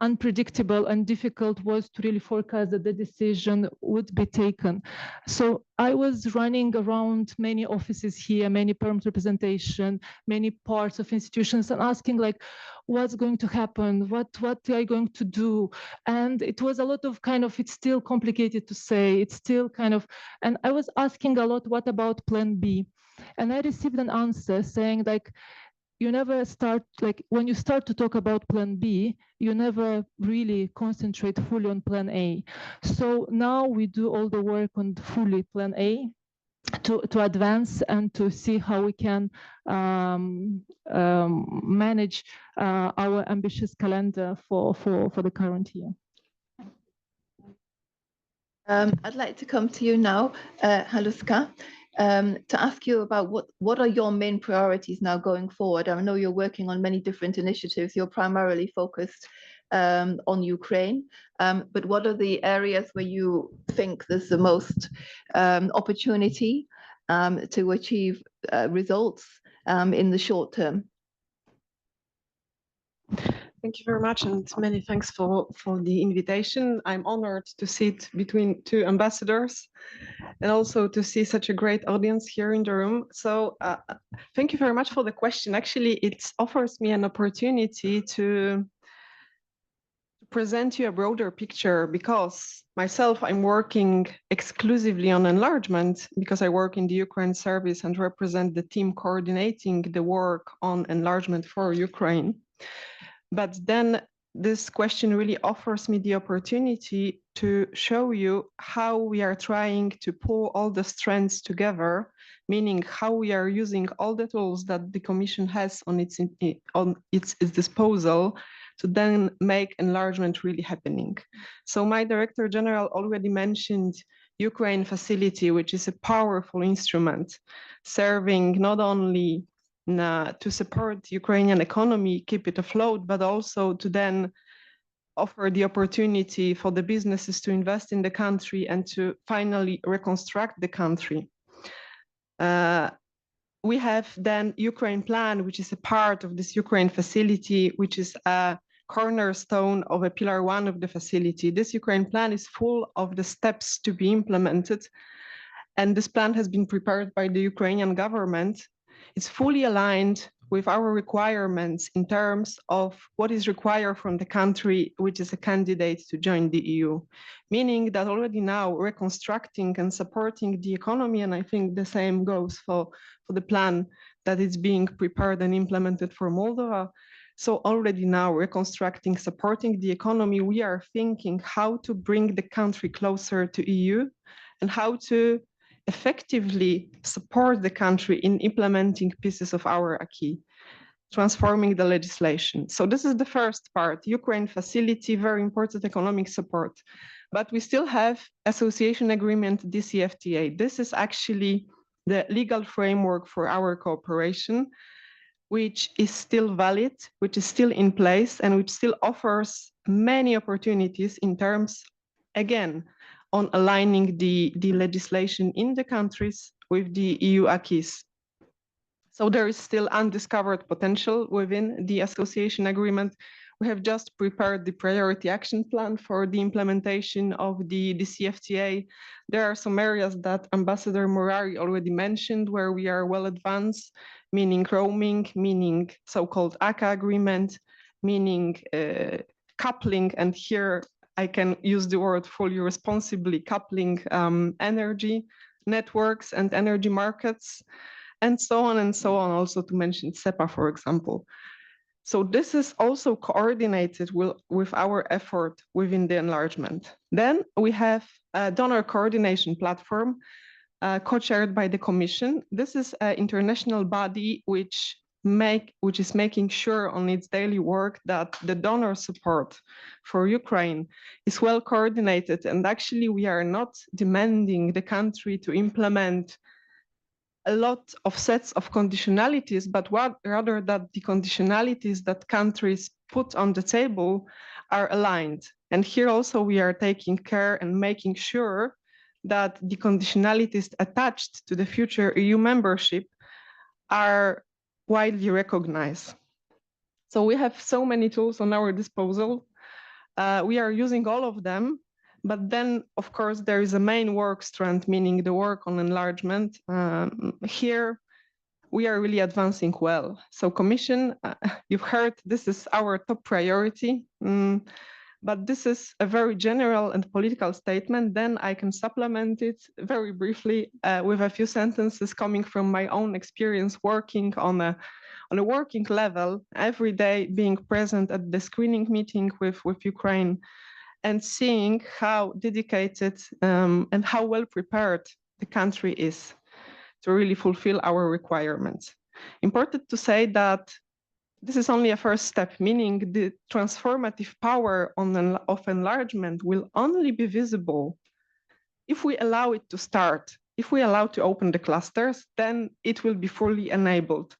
unpredictable and difficult was to really forecast that the decision would be taken. So I was running around many offices here, many permanent representation, many parts of institutions, and asking like, what's going to happen? What are you going to do? And it was a lot of kind of, it's still complicated to say, it's still kind of, and I was asking a lot, what about plan B? And I received an answer saying like, you never start, like when you start to talk about plan B, you never really concentrate fully on plan A. So now we do all the work on fully plan A to advance and to see how we can manage our ambitious calendar for the current year. I'd like to come to you now, Halszka, to ask you about what are your main priorities now going forward? I know you're working on many different initiatives. You're primarily focused on Ukraine, but what are the areas where you think there's the most opportunity to achieve results in the short term? Thank you very much, and many thanks for the invitation. I'm honored to sit between two ambassadors and also to see such a great audience here in the room. So thank you very much for the question. Actually, it offers me an opportunity to present you a broader picture, because myself, I'm working exclusively on enlargement because I work in the Ukraine service and represent the team coordinating the work on enlargement for Ukraine. But then this question really offers me the opportunity to show you how we are trying to pull all the strengths together, meaning how we are using all the tools that the Commission has on its disposal to then make enlargement really happening. So my Director General already mentioned Ukraine facility, which is a powerful instrument serving not only to support the Ukrainian economy, keep it afloat, but also to then offer the opportunity for the businesses to invest in the country and to finally reconstruct the country. We have then Ukraine plan, which is a part of this Ukraine facility, which is a cornerstone of a pillar one of the facility. This Ukraine plan is full of the steps to be implemented. And this plan has been prepared by the Ukrainian government. It's fully aligned with our requirements in terms of what is required from the country, which is a candidate to join the EU, meaning that already now reconstructing and supporting the economy, and I think the same goes for the plan that is being prepared and implemented for Moldova. So already now reconstructing, supporting the economy, we are thinking how to bring the country closer to EU and how to effectively support the country in implementing pieces of our acquis, transforming the legislation. So this is the first part, Ukraine facility, very important economic support. But we still have association agreement, DCFTA. This is actually the legal framework for our cooperation, which is still valid, which is still in place, and which still offers many opportunities in terms, again, on aligning the legislation in the countries with the EU acquis. So there is still undiscovered potential within the association agreement. We have just prepared the priority action plan for the implementation of the CFTA. There are some areas that Ambassador Morari already mentioned where we are well advanced, meaning roaming, meaning so-called ACA agreement, meaning coupling, and here I can use the word fully responsibly, coupling energy networks and energy markets, and so on, also to mention SEPA, for example. So this is also coordinated with our effort within the enlargement. Then we have a donor coordination platform co-chaired by the Commission. This is an international body which is making sure on its daily work that the donor support for Ukraine is well coordinated. And actually, we are not demanding the country to implement a lot of sets of conditionalities, but rather that the conditionalities that countries put on the table are aligned. And here also we are taking care and making sure that the conditionalities attached to the future EU membership are widely recognized. So we have so many tools on our disposal. We are using all of them, but then, of course, there is a main work strand, meaning the work on enlargement. Here, we are really advancing well. So Commission, you've heard this is our top priority, but this is a very general and political statement. Then I can supplement it very briefly with a few sentences coming from my own experience working on a working level, every day being present at the screening meeting with Ukraine and seeing how dedicated and how well prepared the country is to really fulfill our requirements. Important to say that this is only a first step, meaning the transformative power of enlargement will only be visible if we allow it to start. If we allow to open the clusters, then it will be fully enabled.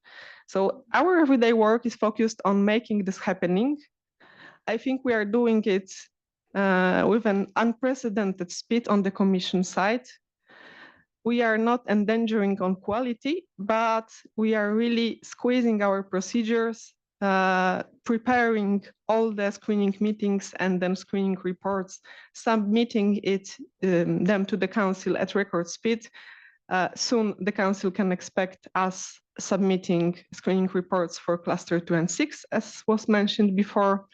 So our everyday work is focused on making this happening. I think we are doing it with an unprecedented speed on the Commission side. We are not endangering on quality, but we are really squeezing our procedures, preparing all the screening meetings and then screening reports, submitting them to the Council at record speed. Soon the Council can expect us submitting screening reports for cluster 2 and 6, as was mentioned before.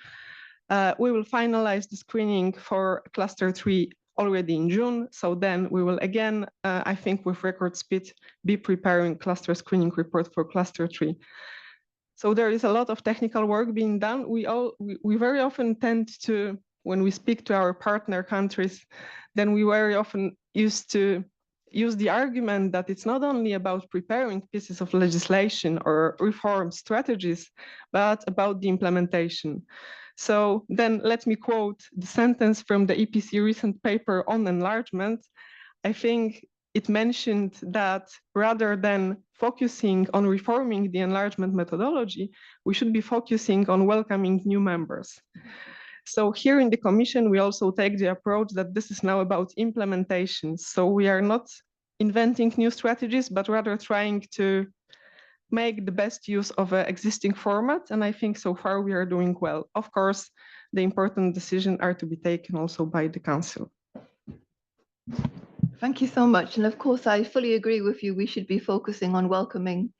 We will finalize the screening for cluster 3 already in June. So then we will again, I think with record speed, be preparing cluster screening report for cluster 3. So there is a lot of technical work being done. We very often tend to, when we speak to our partner countries, then we very often used to use the argument that it's not only about preparing pieces of legislation or reform strategies, but about the implementation. So then let me quote the sentence from the EPC recent paper on enlargement. I think it mentioned that rather than focusing on reforming the enlargement methodology, we should be focusing on welcoming new members. So here in the Commission, we also take the approach that this is now about implementation. So we are not inventing new strategies, but rather trying to make the best use of an existing format. And I think so far we are doing well. Of course, the important decisions are to be taken also by the Council. Thank you so much. And of course, I fully agree with you. We should be focusing on welcoming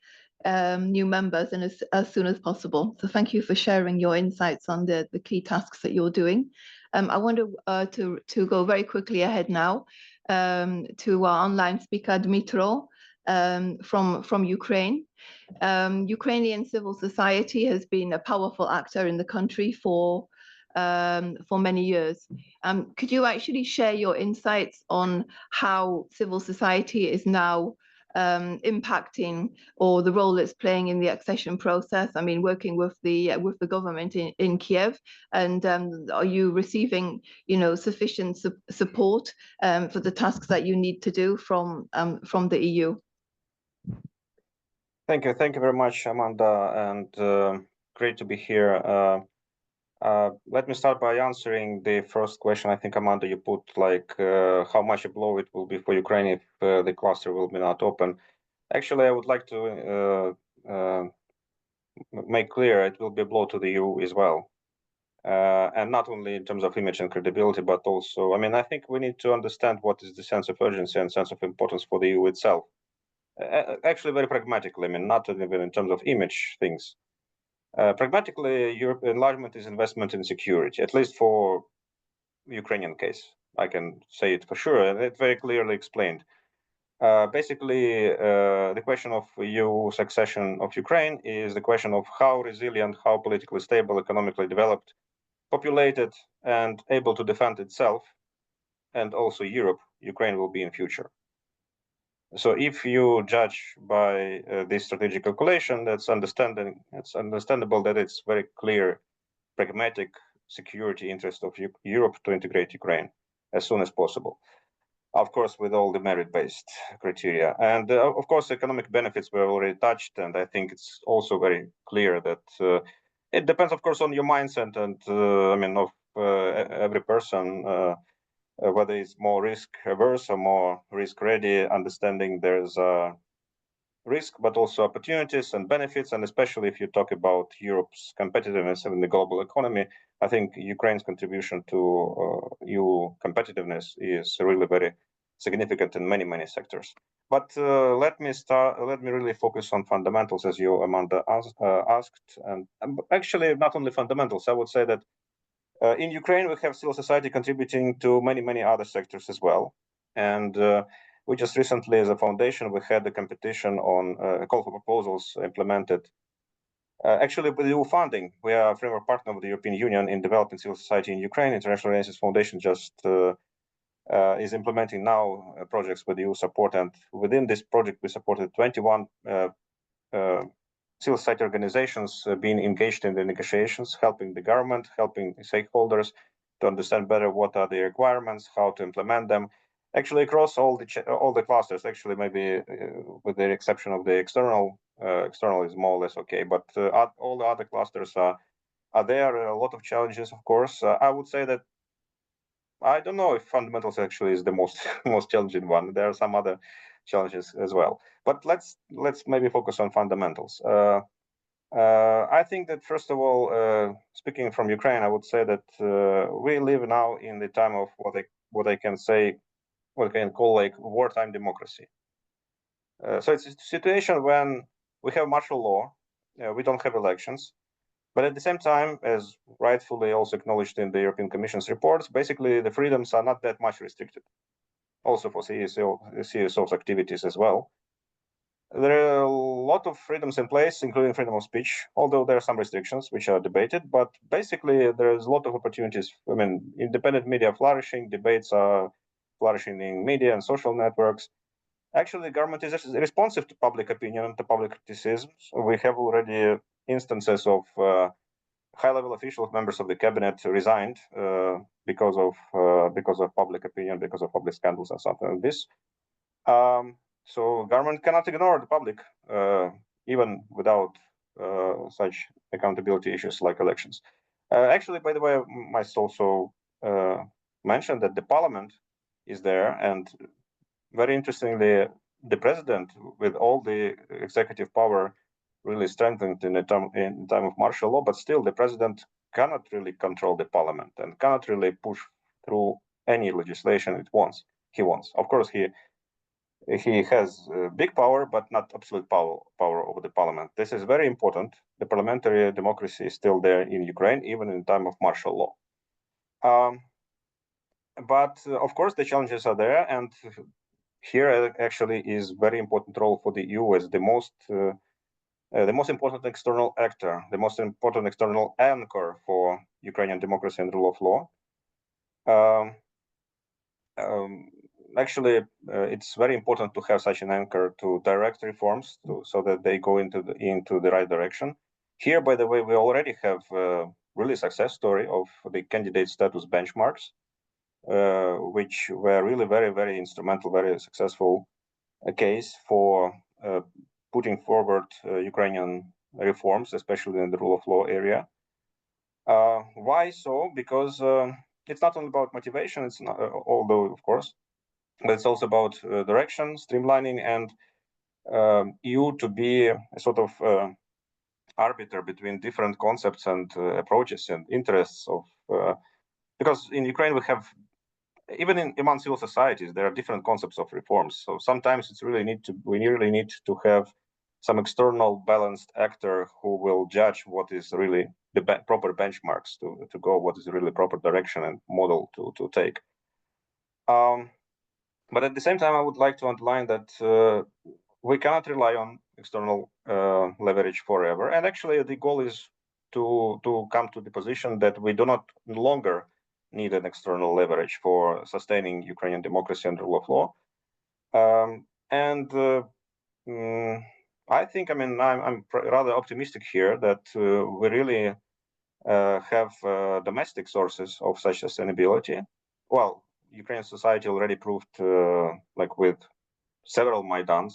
new members and as soon as possible. So thank you for sharing your insights on the key tasks that you're doing. I want to go very quickly ahead now to our online speaker, Dmytro, from Ukraine. Ukrainian civil society has been a powerful actor in the country for many years. Could you actually share your insights on how civil society is now impacting, or the role it's playing in the accession process? I mean, working with the government in Kyiv, and are you receiving, sufficient support for the tasks that you need to do from the EU? Thank you very much, Amanda, and great to be here. Let me start by answering the first question. I think, Amanda, you put how much a blow it will be for Ukraine if the cluster will be not open. Actually, I would like to make clear it will be a blow to the EU as well. And not only in terms of image and credibility, but also, I think we need to understand what is the sense of urgency and sense of importance for the EU itself. Actually, very pragmatically, not even in terms of image things. Pragmatically, European enlargement is investment in security, at least for Ukrainian case. I can say it for sure, and it's very clearly explained. Basically, the question of EU succession of Ukraine is the question of how resilient, how politically stable, economically developed, populated, and able to defend itself, and also Europe, Ukraine will be in future. So if you judge by this strategic calculation, it's understandable that it's very clear, pragmatic security interest of Europe to integrate Ukraine as soon as possible. Of course, with all the merit-based criteria. And of course, economic benefits were already touched. And I think it's also very clear that it depends, of course, on your mindset and of every person, whether it's more risk averse or more risk ready, understanding there's risk, but also opportunities and benefits. And especially if you talk about Europe's competitiveness in the global economy, I think Ukraine's contribution to EU competitiveness is really very significant in many sectors. But let me really focus on fundamentals, as you, Amanda, asked. And actually, not only fundamentals, I would say that in Ukraine, we have civil society contributing to many other sectors as well. And we just recently, as a foundation, we had a competition on a call for proposals implemented. Actually, with EU funding, we are a framework partner of the European Union in developing civil society in Ukraine. International Renaissance Foundation just is implementing now projects with EU support. And within this project, we supported 21 civil society organizations being engaged in the negotiations, helping the government, helping stakeholders to understand better what are the requirements, how to implement them. Actually, across all the clusters, actually, maybe with the exception of the external is more or less okay, but all the other clusters are there. A lot of challenges, of course. I would say that I don't know if fundamentals actually is the most most challenging one. There are some other challenges as well, but let's maybe focus on fundamentals. I think that first of all, speaking from Ukraine, I would say that we live now in the time of what I can call like wartime democracy. So it's a situation when we have martial law, we don't have elections, but at the same time, as rightfully also acknowledged in the European Commission's reports, basically the freedoms are not that much restricted. Also for CSO's activities as well. There are a lot of freedoms in place, including freedom of speech, although there are some restrictions which are debated, but basically there's a lot of opportunities. I mean, independent media flourishing, debates are flourishing in media and social networks. Actually, the government is responsive to public opinion and to public criticisms. We have already instances of high-level officials, members of the cabinet resigned because of public opinion, because of public scandals and something like this. So government cannot ignore the public, even without such accountability issues like elections. Actually, by the way, I must also mention that the parliament is there, and very interestingly, the president, with all the executive power really strengthened in time of martial law, but still the president cannot really control the parliament and cannot really push through any legislation he wants. Of course, he has big power, but not absolute power over the parliament. This is very important. The parliamentary democracy is still there in Ukraine, even in time of martial law. But of course, the challenges are there, and here actually is very important role for the EU as the most important external actor, the most important external anchor for Ukrainian democracy and rule of law. Actually, it's very important to have such an anchor to direct reforms so that they go into the right direction. Here, by the way, we already have a really success story of the candidate status benchmarks, which were really very instrumental, very successful case for putting forward Ukrainian reforms, especially in the rule of law area. Why so? Because it's not only about motivation, it's not, although of course, but it's also about direction, streamlining, and EU to be a sort of arbiter between different concepts and approaches and interests of. Because in Ukraine we have, even among civil societies, there are different concepts of reforms. So sometimes we really need to have some external balanced actor who will judge what is really the proper benchmarks to go, what is really proper direction and model to take. But at the same time, I would like to underline that we cannot rely on external leverage forever. And actually, the goal is to come to the position that we do not longer need an external leverage for sustaining Ukrainian democracy and rule of law. I think, I mean, I'm rather optimistic here that we really have domestic sources of such sustainability. Well, Ukrainian society already proved, like with several Maidans,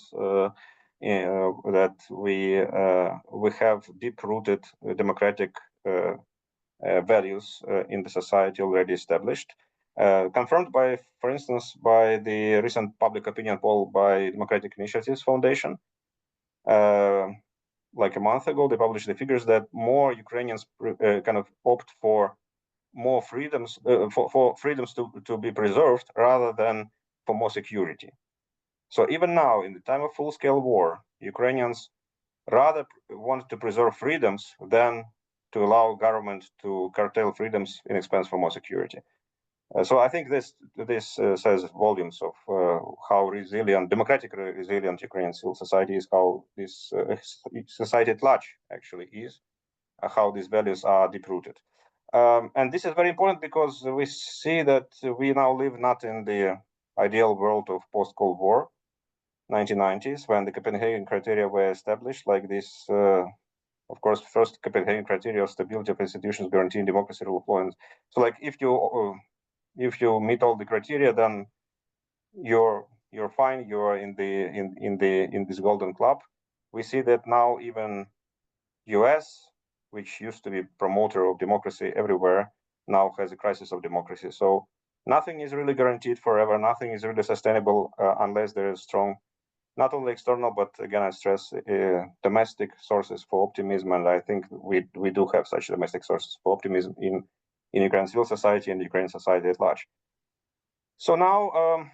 that we have deep-rooted democratic values in the society already established, confirmed by, for instance, by the recent public opinion poll by Democratic Initiatives Foundation, like a month ago, they published the figures that more Ukrainians kind of opt for more freedoms, for freedoms to be preserved rather than for more security. So even now, in the time of full-scale war, Ukrainians rather want to preserve freedoms than to allow government to curtail freedoms in expense for more security. So I think this says volumes of how resilient, democratically resilient Ukrainian civil society is, how this society at large actually is, how these values are deep-rooted. And this is very important because we see that we now live not in the ideal world of post-Cold War 1990s, when the Copenhagen criteria were established like this. Of course, first Copenhagen criteria of stability of institutions guaranteeing democracy, rule of law. And so, like, if you meet all the criteria, then you're fine. You're in this golden club. We see that now even U.S., which used to be promoter of democracy everywhere, now has a crisis of democracy. So nothing is really guaranteed forever. Nothing is really sustainable unless there is strong, not only external, but again, I stress domestic sources for optimism. And I think we do have such domestic sources for optimism in Ukrainian civil society and Ukrainian society at large. So now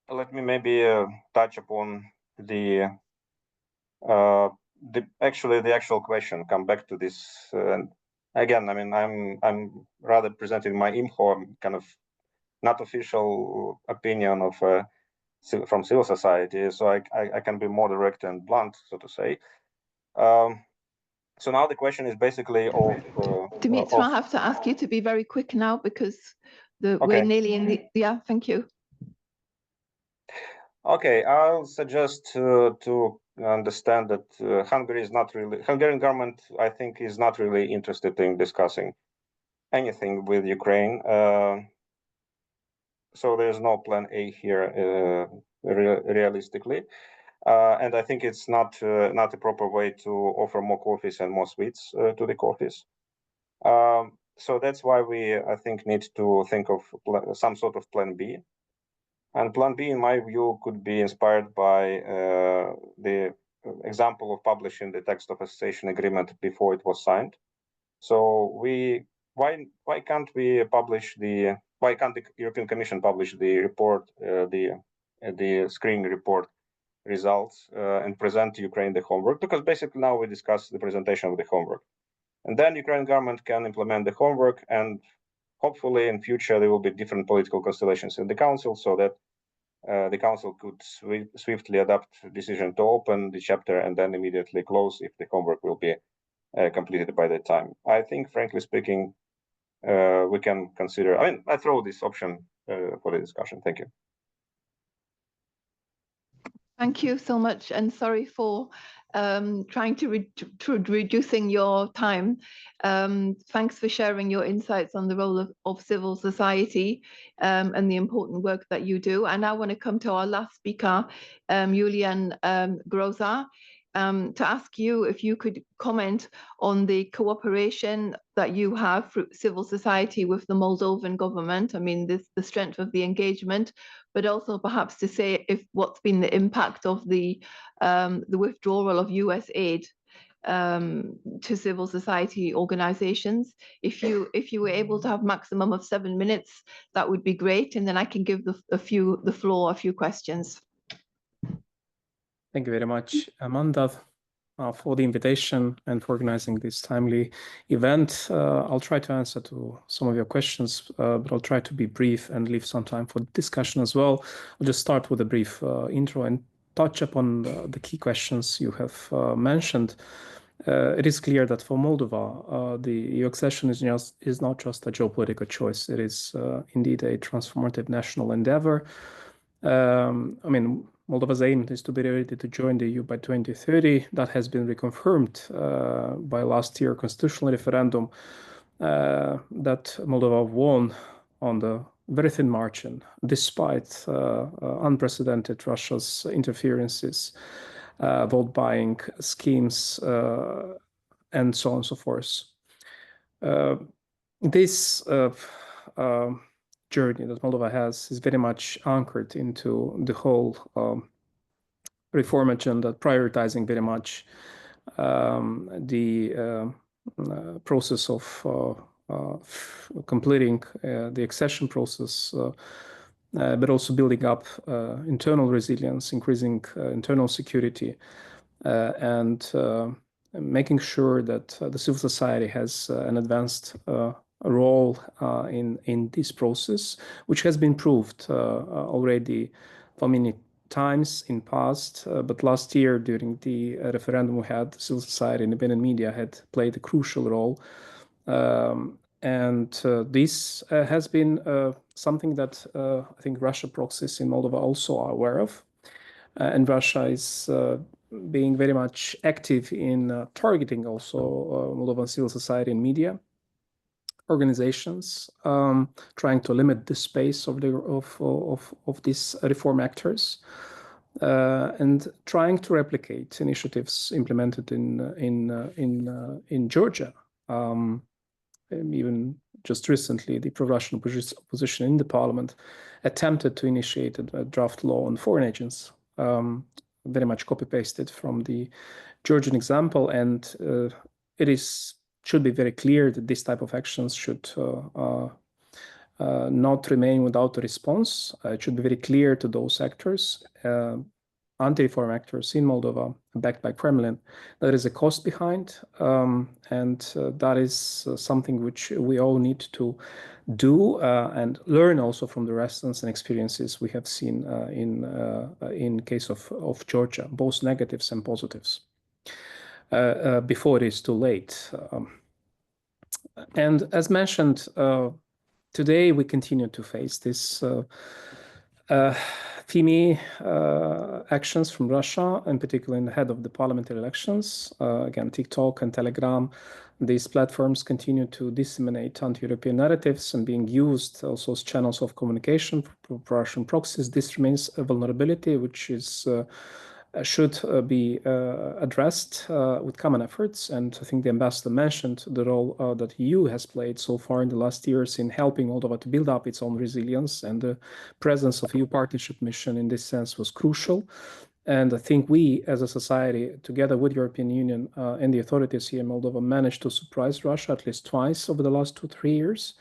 let me maybe touch upon the actual question, come back to this. Again, I mean, I'm rather presenting my IMHO kind of not official opinion of from civil society, so I can be more direct and blunt, so to say. So now the question is basically of Dmytro, I have to ask you to be very quick now because we're nearly in the, thank you. Okay, I'll suggest to understand that Hungarian government, I think, is not really interested in discussing anything with Ukraine. So there's no plan A here, realistically. And I think it's not a proper way to offer more coffees and more sweets to the coffees. So that's why I think, need to think of some sort of plan B. And plan B, in my view, could be inspired by the example of publishing the text of association agreement before it was signed. So why can't the European Commission publish the report, the screening report results and present to Ukraine the homework? Because basically now we discuss the presentation of the homework, and then Ukrainian government can implement the homework, and hopefully in future there will be different political constellations in the council, so that the council could swiftly adopt decision to open the chapter and then immediately close if the homework will be completed by that time. I think, frankly speaking, we can consider. I mean, I throw this option for the discussion. Thank you. Thank you so much, and sorry for trying to reducing your time. Thanks for sharing your insights on the role of civil society and the important work that you do. And I want to come to our last speaker, Iulian Groza, to ask you if you could comment on the cooperation that you have through civil society with the Moldovan government. I mean, the strength of the engagement, but also perhaps to say if what's been the impact of the withdrawal of US aid to civil society organizations. If you were able to have maximum of 7 minutes, that would be great, and then I can give the floor a few questions. Thank you very much, Amanda, for the invitation and for organizing this timely event. I'll try to answer to some of your questions, but I'll try to be brief and leave some time for discussion as well. I'll just start with a brief intro and touch upon the key questions you have mentioned. It is clear that for Moldova, the EU accession is not just a geopolitical choice. It is indeed a transformative national endeavor. I mean, Moldova's aim is to be ready to join the EU by 2030. That has been reconfirmed by last year's constitutional referendum that Moldova won on the very thin margin, despite unprecedented Russia's interferences, vote buying schemes, and so on and so forth. This journey that Moldova has is very much anchored into the whole reform agenda, prioritizing very much the process of completing the accession process, but also building up internal resilience, increasing internal security, and making sure that the civil society has an advanced role in this process, which has been proved already for many times in past, but last year during the referendum we had, civil society, independent media had played a crucial role. This has been something that I think Russia proxies in Moldova also are aware of. And Russia is being very much active in targeting also Moldovan civil society and media organizations, trying to limit the space of these reform actors, and trying to replicate initiatives implemented in Georgia. Even just recently, the pro-Russian opposition in the parliament attempted to initiate a draft law on foreign agents, very much copy-pasted from the Georgian example, and should be very clear that this type of actions should not remain without a response. It should be very clear to those actors, anti-reform actors in Moldova, backed by Kremlin, there is a cost behind, and that is something which we all need to do and learn also from the lessons and experiences we have seen in case of Georgia, both negatives and positives, before it is too late. And as mentioned, today we continue to face this FIMI actions from Russia, in particular in the head of the parliamentary elections. Again, TikTok and Telegram, these platforms continue to disseminate anti-European narratives and being used also as channels of communication for Russian proxies. This remains a vulnerability which is should be addressed with common efforts. And I think the ambassador mentioned the role that EU has played so far in the last years in helping Moldova to build up its own resilience, and the presence of EU partnership mission in this sense was crucial. And I think we as a society, together with European Union and the authorities here in Moldova, managed to surprise Russia at least twice over the last 2-3 years.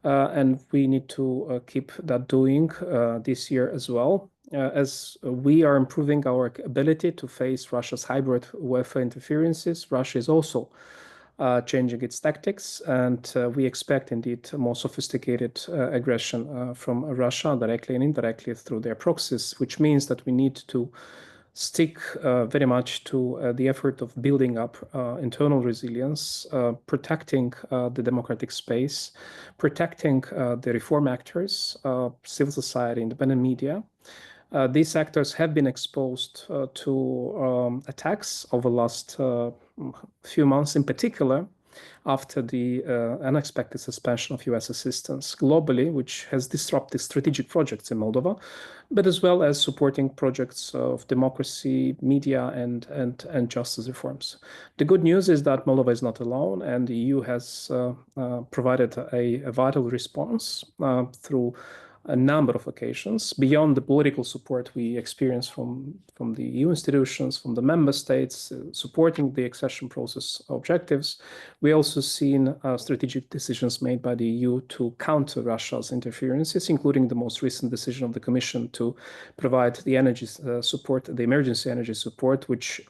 And we need to keep that doing this year as well. As we are improving our ability to face Russia's hybrid warfare interferences, Russia is also changing its tactics, and we expect indeed more sophisticated aggression from Russia directly and indirectly through their proxies, which means that we need to stick very much to the effort of building up internal resilience, protecting the democratic space, protecting the reform actors, civil society, independent media. These actors have been exposed to attacks over the last few months, in particular after the unexpected suspension of US assistance globally, which has disrupted strategic projects in Moldova, but as well as supporting projects of democracy, media, and justice reforms. The good news is that Moldova is not alone, and the EU has provided a vital response through a number of occasions. Beyond the political support we experience from the EU institutions, from the member states, supporting the accession process objectives, we also seen strategic decisions made by the EU to counter Russia's interferences, including the most recent decision of the Commission to provide the energy support, the emergency energy support, which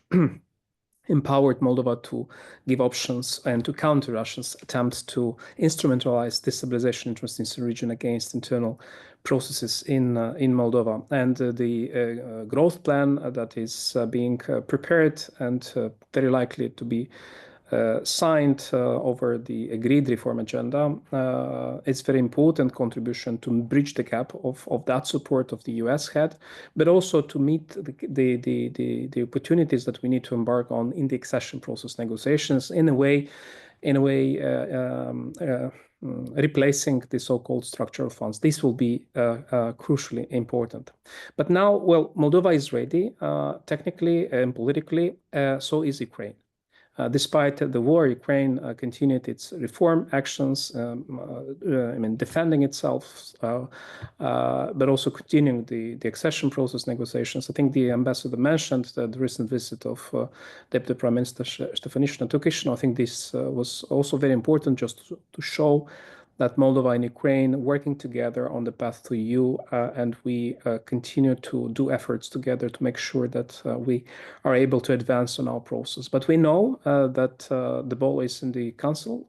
empowered Moldova to give options and to counter Russia's attempts to instrumentalize destabilization interests in the region against internal processes in Moldova. And the growth plan that is being prepared and very likely to be signed over the agreed reform agenda is very important contribution to bridge the gap of that support of the US had, but also to meet the opportunities that we need to embark on in the accession process negotiations in a way replacing the so-called structural funds. This will be crucially important. But now, well, Moldova is ready technically and politically, so is Ukraine. Despite the war, Ukraine continued its reform actions, defending itself, but also continuing the accession process negotiations. I think the ambassador mentioned the recent visit of Deputy Prime Minister Stefanishina to Chișinău. I think this was also very important, just to show that Moldova and Ukraine working together on the path to EU, and we continue to do efforts together to make sure that we are able to advance on our process. But we know that the ball is in the Council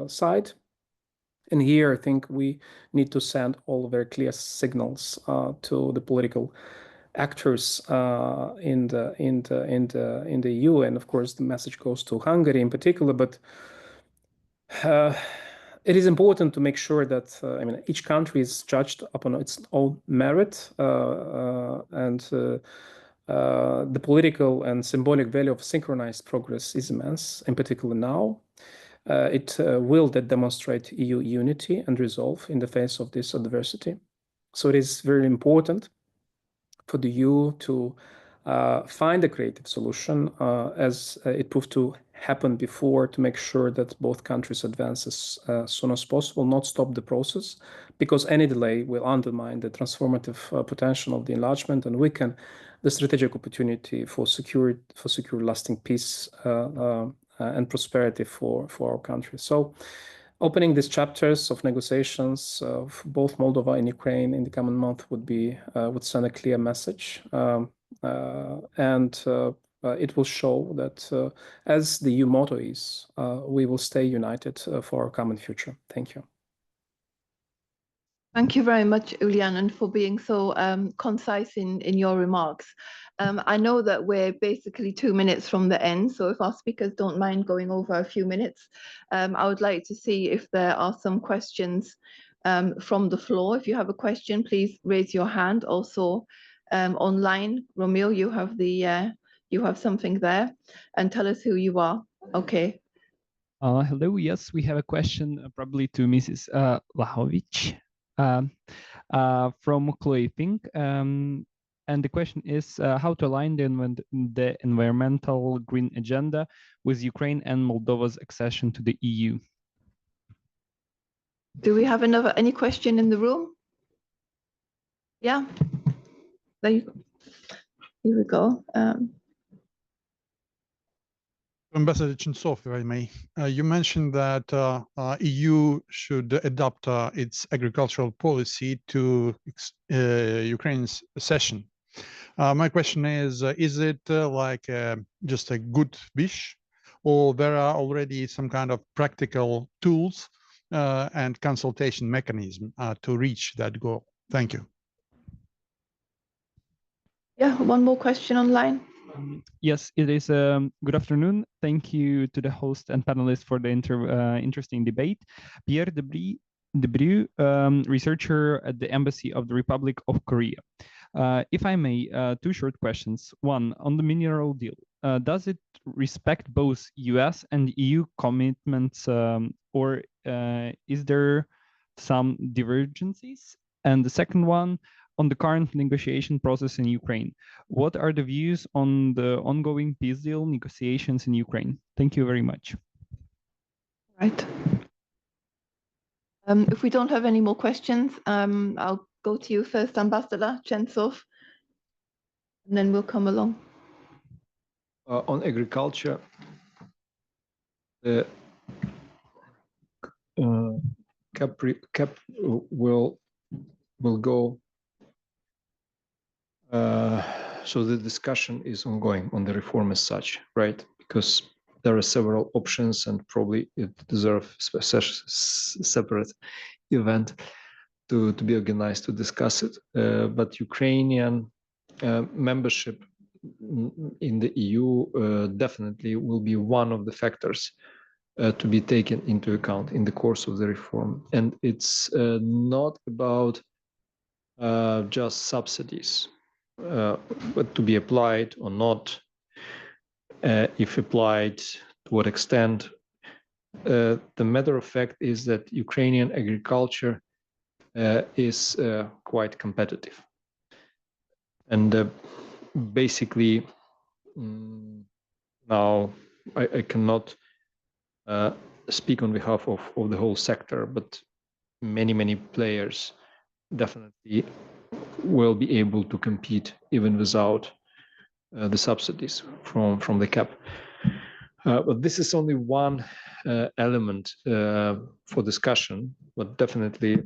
side. And here, I think we need to send all very clear signals to the political actors in the EU, and of course, the message goes to Hungary in particular. But it is important to make sure that each country is judged upon its own merit, and the political and symbolic value of synchronized progress is immense, in particular now. It will demonstrate EU unity and resolve in the face of this adversity. So it is very important for the EU to find a creative solution, as it proved to happen before, to make sure that both countries advance as soon as possible, not stop the process, because any delay will undermine the transformative potential of the enlargement and weaken the strategic opportunity for secure lasting peace and prosperity for our country. So opening these chapters of negotiations of both Moldova and Ukraine in the coming month would send a clear message, and it will show that, as the EU motto is, we will stay united for our common future. Thank you. Thank you very much, Iulian, and for being so concise in your remarks. I know that we're basically 2 minutes from the end, so if our speakers don't mind going over a few minutes, I would like to see if there are some questions from the floor. If you have a question, please raise your hand. Also online, Romeo, you have something there, and tell us who you are. Okay. Hello. Yes, we have a question probably to Mrs. Lachowicz from Koopman. And the question is how to align the environmental green agenda with Ukraine and Moldova's accession to the EU. Do we have any question in the room? Yeah, there you go. Here we go. Ambassador Chentsov, if I may, you mentioned that EU should adopt its agricultural policy to Ukraine's accession. My question is it like just a good wish, or there are already some kind of practical tools and consultation mechanism to reach that goal? Thank you. Yeah, one more question online. Yes, it is. Good afternoon. Thank you to the host and panelists for the interesting debate. Pierre Debreu, researcher at the Embassy of the Republic of Korea. If I may, two short questions. One, on the mineral deal, does it respect both US and EU commitments, or is there some divergences? And the second one, on the current negotiation process in Ukraine, what are the views on the ongoing peace deal negotiations in Ukraine? Thank you very much. Right. If we don't have any more questions, I'll go to you first, Ambassador Chentsov, and then we'll come along. On agriculture, the cap will go. So the discussion is ongoing on the reform as such, right? Because there are several options, and probably it deserves a separate event to be organized to discuss it. But Ukrainian membership in the EU definitely will be one of the factors to be taken into account in the course of the reform. And it's not about just subsidies, but to be applied or not, if applied, to what extent. The matter of fact is that Ukrainian agriculture is quite competitive. And basically, Now, I cannot speak on behalf of the whole sector, but many players definitely will be able to compete even without the subsidies from the cap. But this is only one element for discussion, but definitely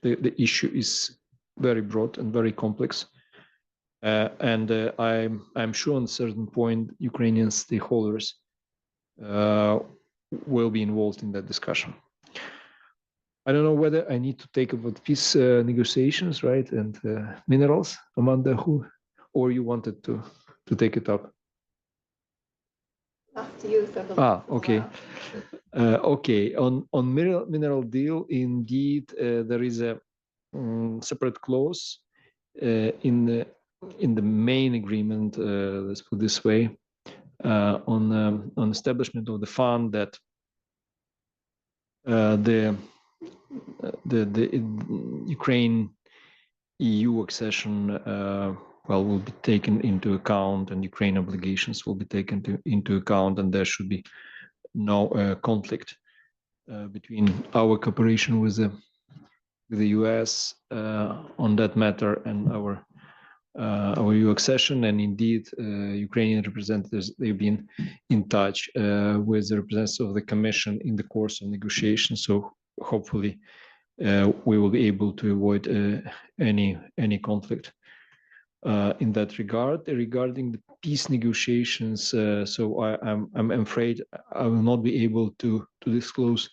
the issue is very broad and very complex. And I'm sure on a certain point, Ukrainian stakeholders will be involved in that discussion. I don't know whether I need to take about peace negotiations, right, and minerals, Amanda, or you wanted to take it up? After you, Vsevolod. Okay. Okay. On mineral deal, indeed, there is a separate clause in the main agreement. Let's put this way, on establishment of the fund that the Ukraine EU accession will be taken into account, and Ukraine obligations will be taken into account, and there should be no conflict between our cooperation with the US on that matter and our EU accession. And indeed, Ukrainian representatives, they've been in touch with the representatives of the Commission in the course of negotiations. So hopefully, we will be able to avoid any conflict in that regard. Regarding the peace negotiations, so I'm afraid I will not be able to disclose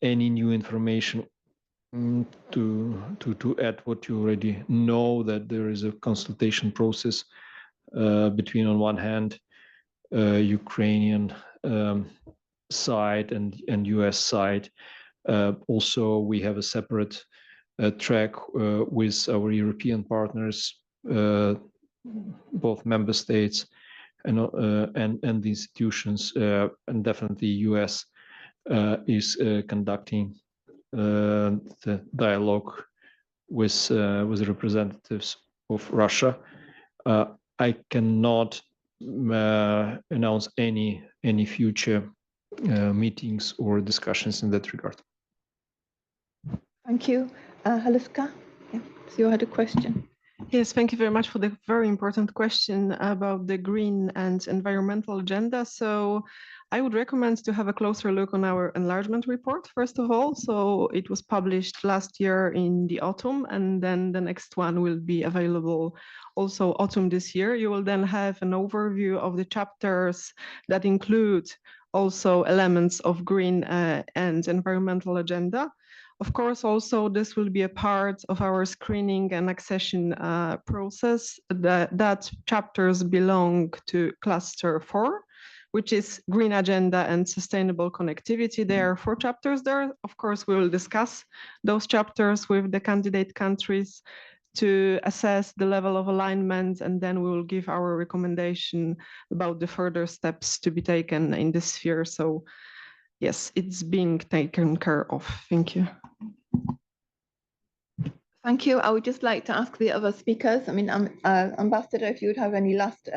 any new information to add what you already know, that there is a consultation process between, on one hand, Ukrainian side and US side. Also, we have a separate track with our European partners, both member states and the institutions, and definitely US is conducting the dialogue with the representatives of Russia. I cannot announce any future meetings or discussions in that regard. Thank you. Halszka, yeah, so you had a question. Yes, thank you very much for the very important question about the green and environmental agenda. So I would recommend to have a closer look on our enlargement report, first of all. So it was published last year in the autumn, and then the next one will be available also autumn this year. You will then have an overview of the chapters that include also elements of green and environmental agenda. Of course, also this will be a part of our screening and accession process. That chapters belong to cluster 4, which is green agenda and sustainable connectivity. There are 4 chapters there. Of course, we will discuss those chapters with the candidate countries to assess the level of alignment, and then we will give our recommendation about the further steps to be taken in this sphere. So yes, it's being taken care of. Thank you. Thank you. I would just like to ask the other speakers, I mean, Ambassador, if you would have any last,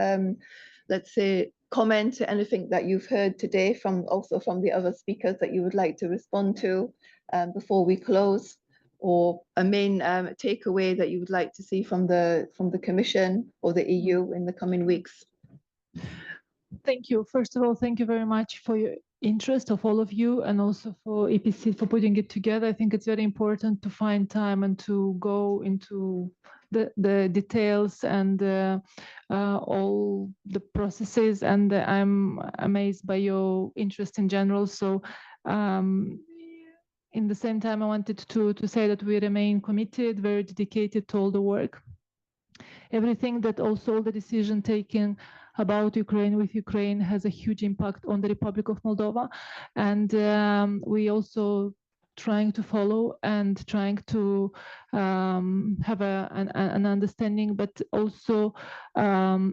let's say, comment to anything that you've heard today from the other speakers that you would like to respond to before we close, or a main takeaway that you would like to see from the Commission or the EU in the coming weeks. Thank you. First of all, thank you very much for your interest of all of you, and also for EPC for putting it together. I think it's very important to find time and to go into the details and all the processes, and I'm amazed by your interest in general. So in the same time, I wanted to say that we remain committed, very dedicated to all the work. Everything that also the decision taken about Ukraine with Ukraine has a huge impact on the Republic of Moldova, and we also trying to follow and trying to have an understanding, but also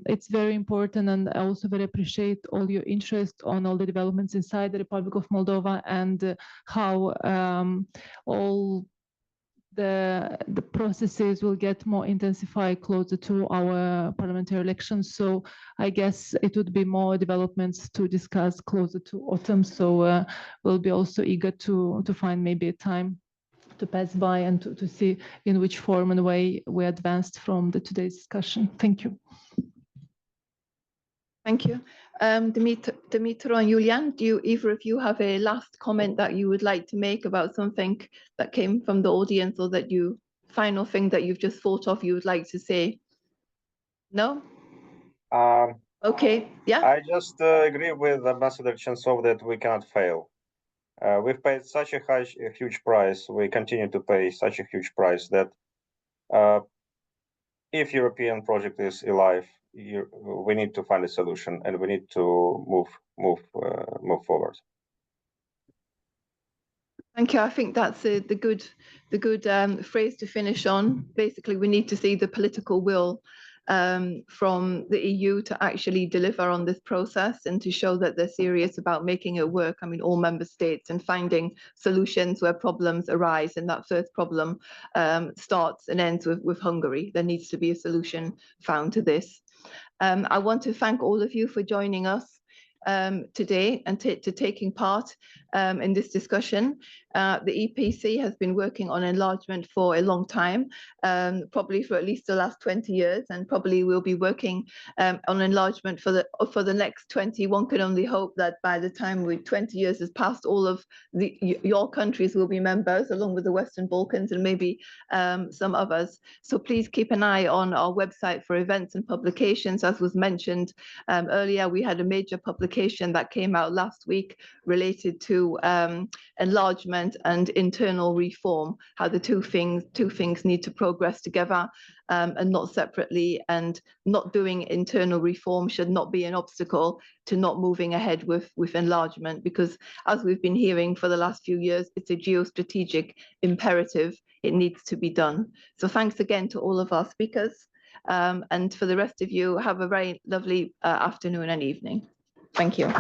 it's very important, and I also very appreciate all your interest on all the developments inside the Republic of Moldova and how all the processes will get more intensified closer to our parliamentary elections. So I guess it would be more developments to discuss closer to autumn. So we'll be also eager to find maybe a time to pass by and to see in which form and way we advanced from today's discussion. Thank you. Thank you. Dmytro and Iulian, do either of you have a last comment that you would like to make about something that came from the audience, or that final thing that you've just thought of you would like to say? No? Okay, yeah. I just agree with Ambassador Chentsov that we cannot fail. We've paid such a huge price. We continue to pay such a huge price that if European project is alive, we need to find a solution, and we need to move forward. Thank you. I think that's the good phrase to finish on. Basically, we need to see the political will from the EU to actually deliver on this process and to show that they're serious about making it work. I mean, all member states, and finding solutions where problems arise. And that first problem starts and ends with Hungary. There needs to be a solution found to this. I want to thank all of you for joining us today and to taking part in this discussion. The EPC has been working on enlargement for a long time, probably for at least the last 20 years, and probably will be working on enlargement for the next 20. One can only hope that by the time 20 years has passed, all of your countries will be members, along with the Western Balkans and maybe some others. So please keep an eye on our website for events and publications. As was mentioned earlier, we had a major publication that came out last week related to enlargement and internal reform, how the two things need to progress together and not separately, and not doing internal reform should not be an obstacle to not moving ahead with enlargement, because as we've been hearing for the last few years, it's a geostrategic imperative. It needs to be done. So thanks again to all of our speakers, and for the rest of you, have a very lovely afternoon and evening. Thank you.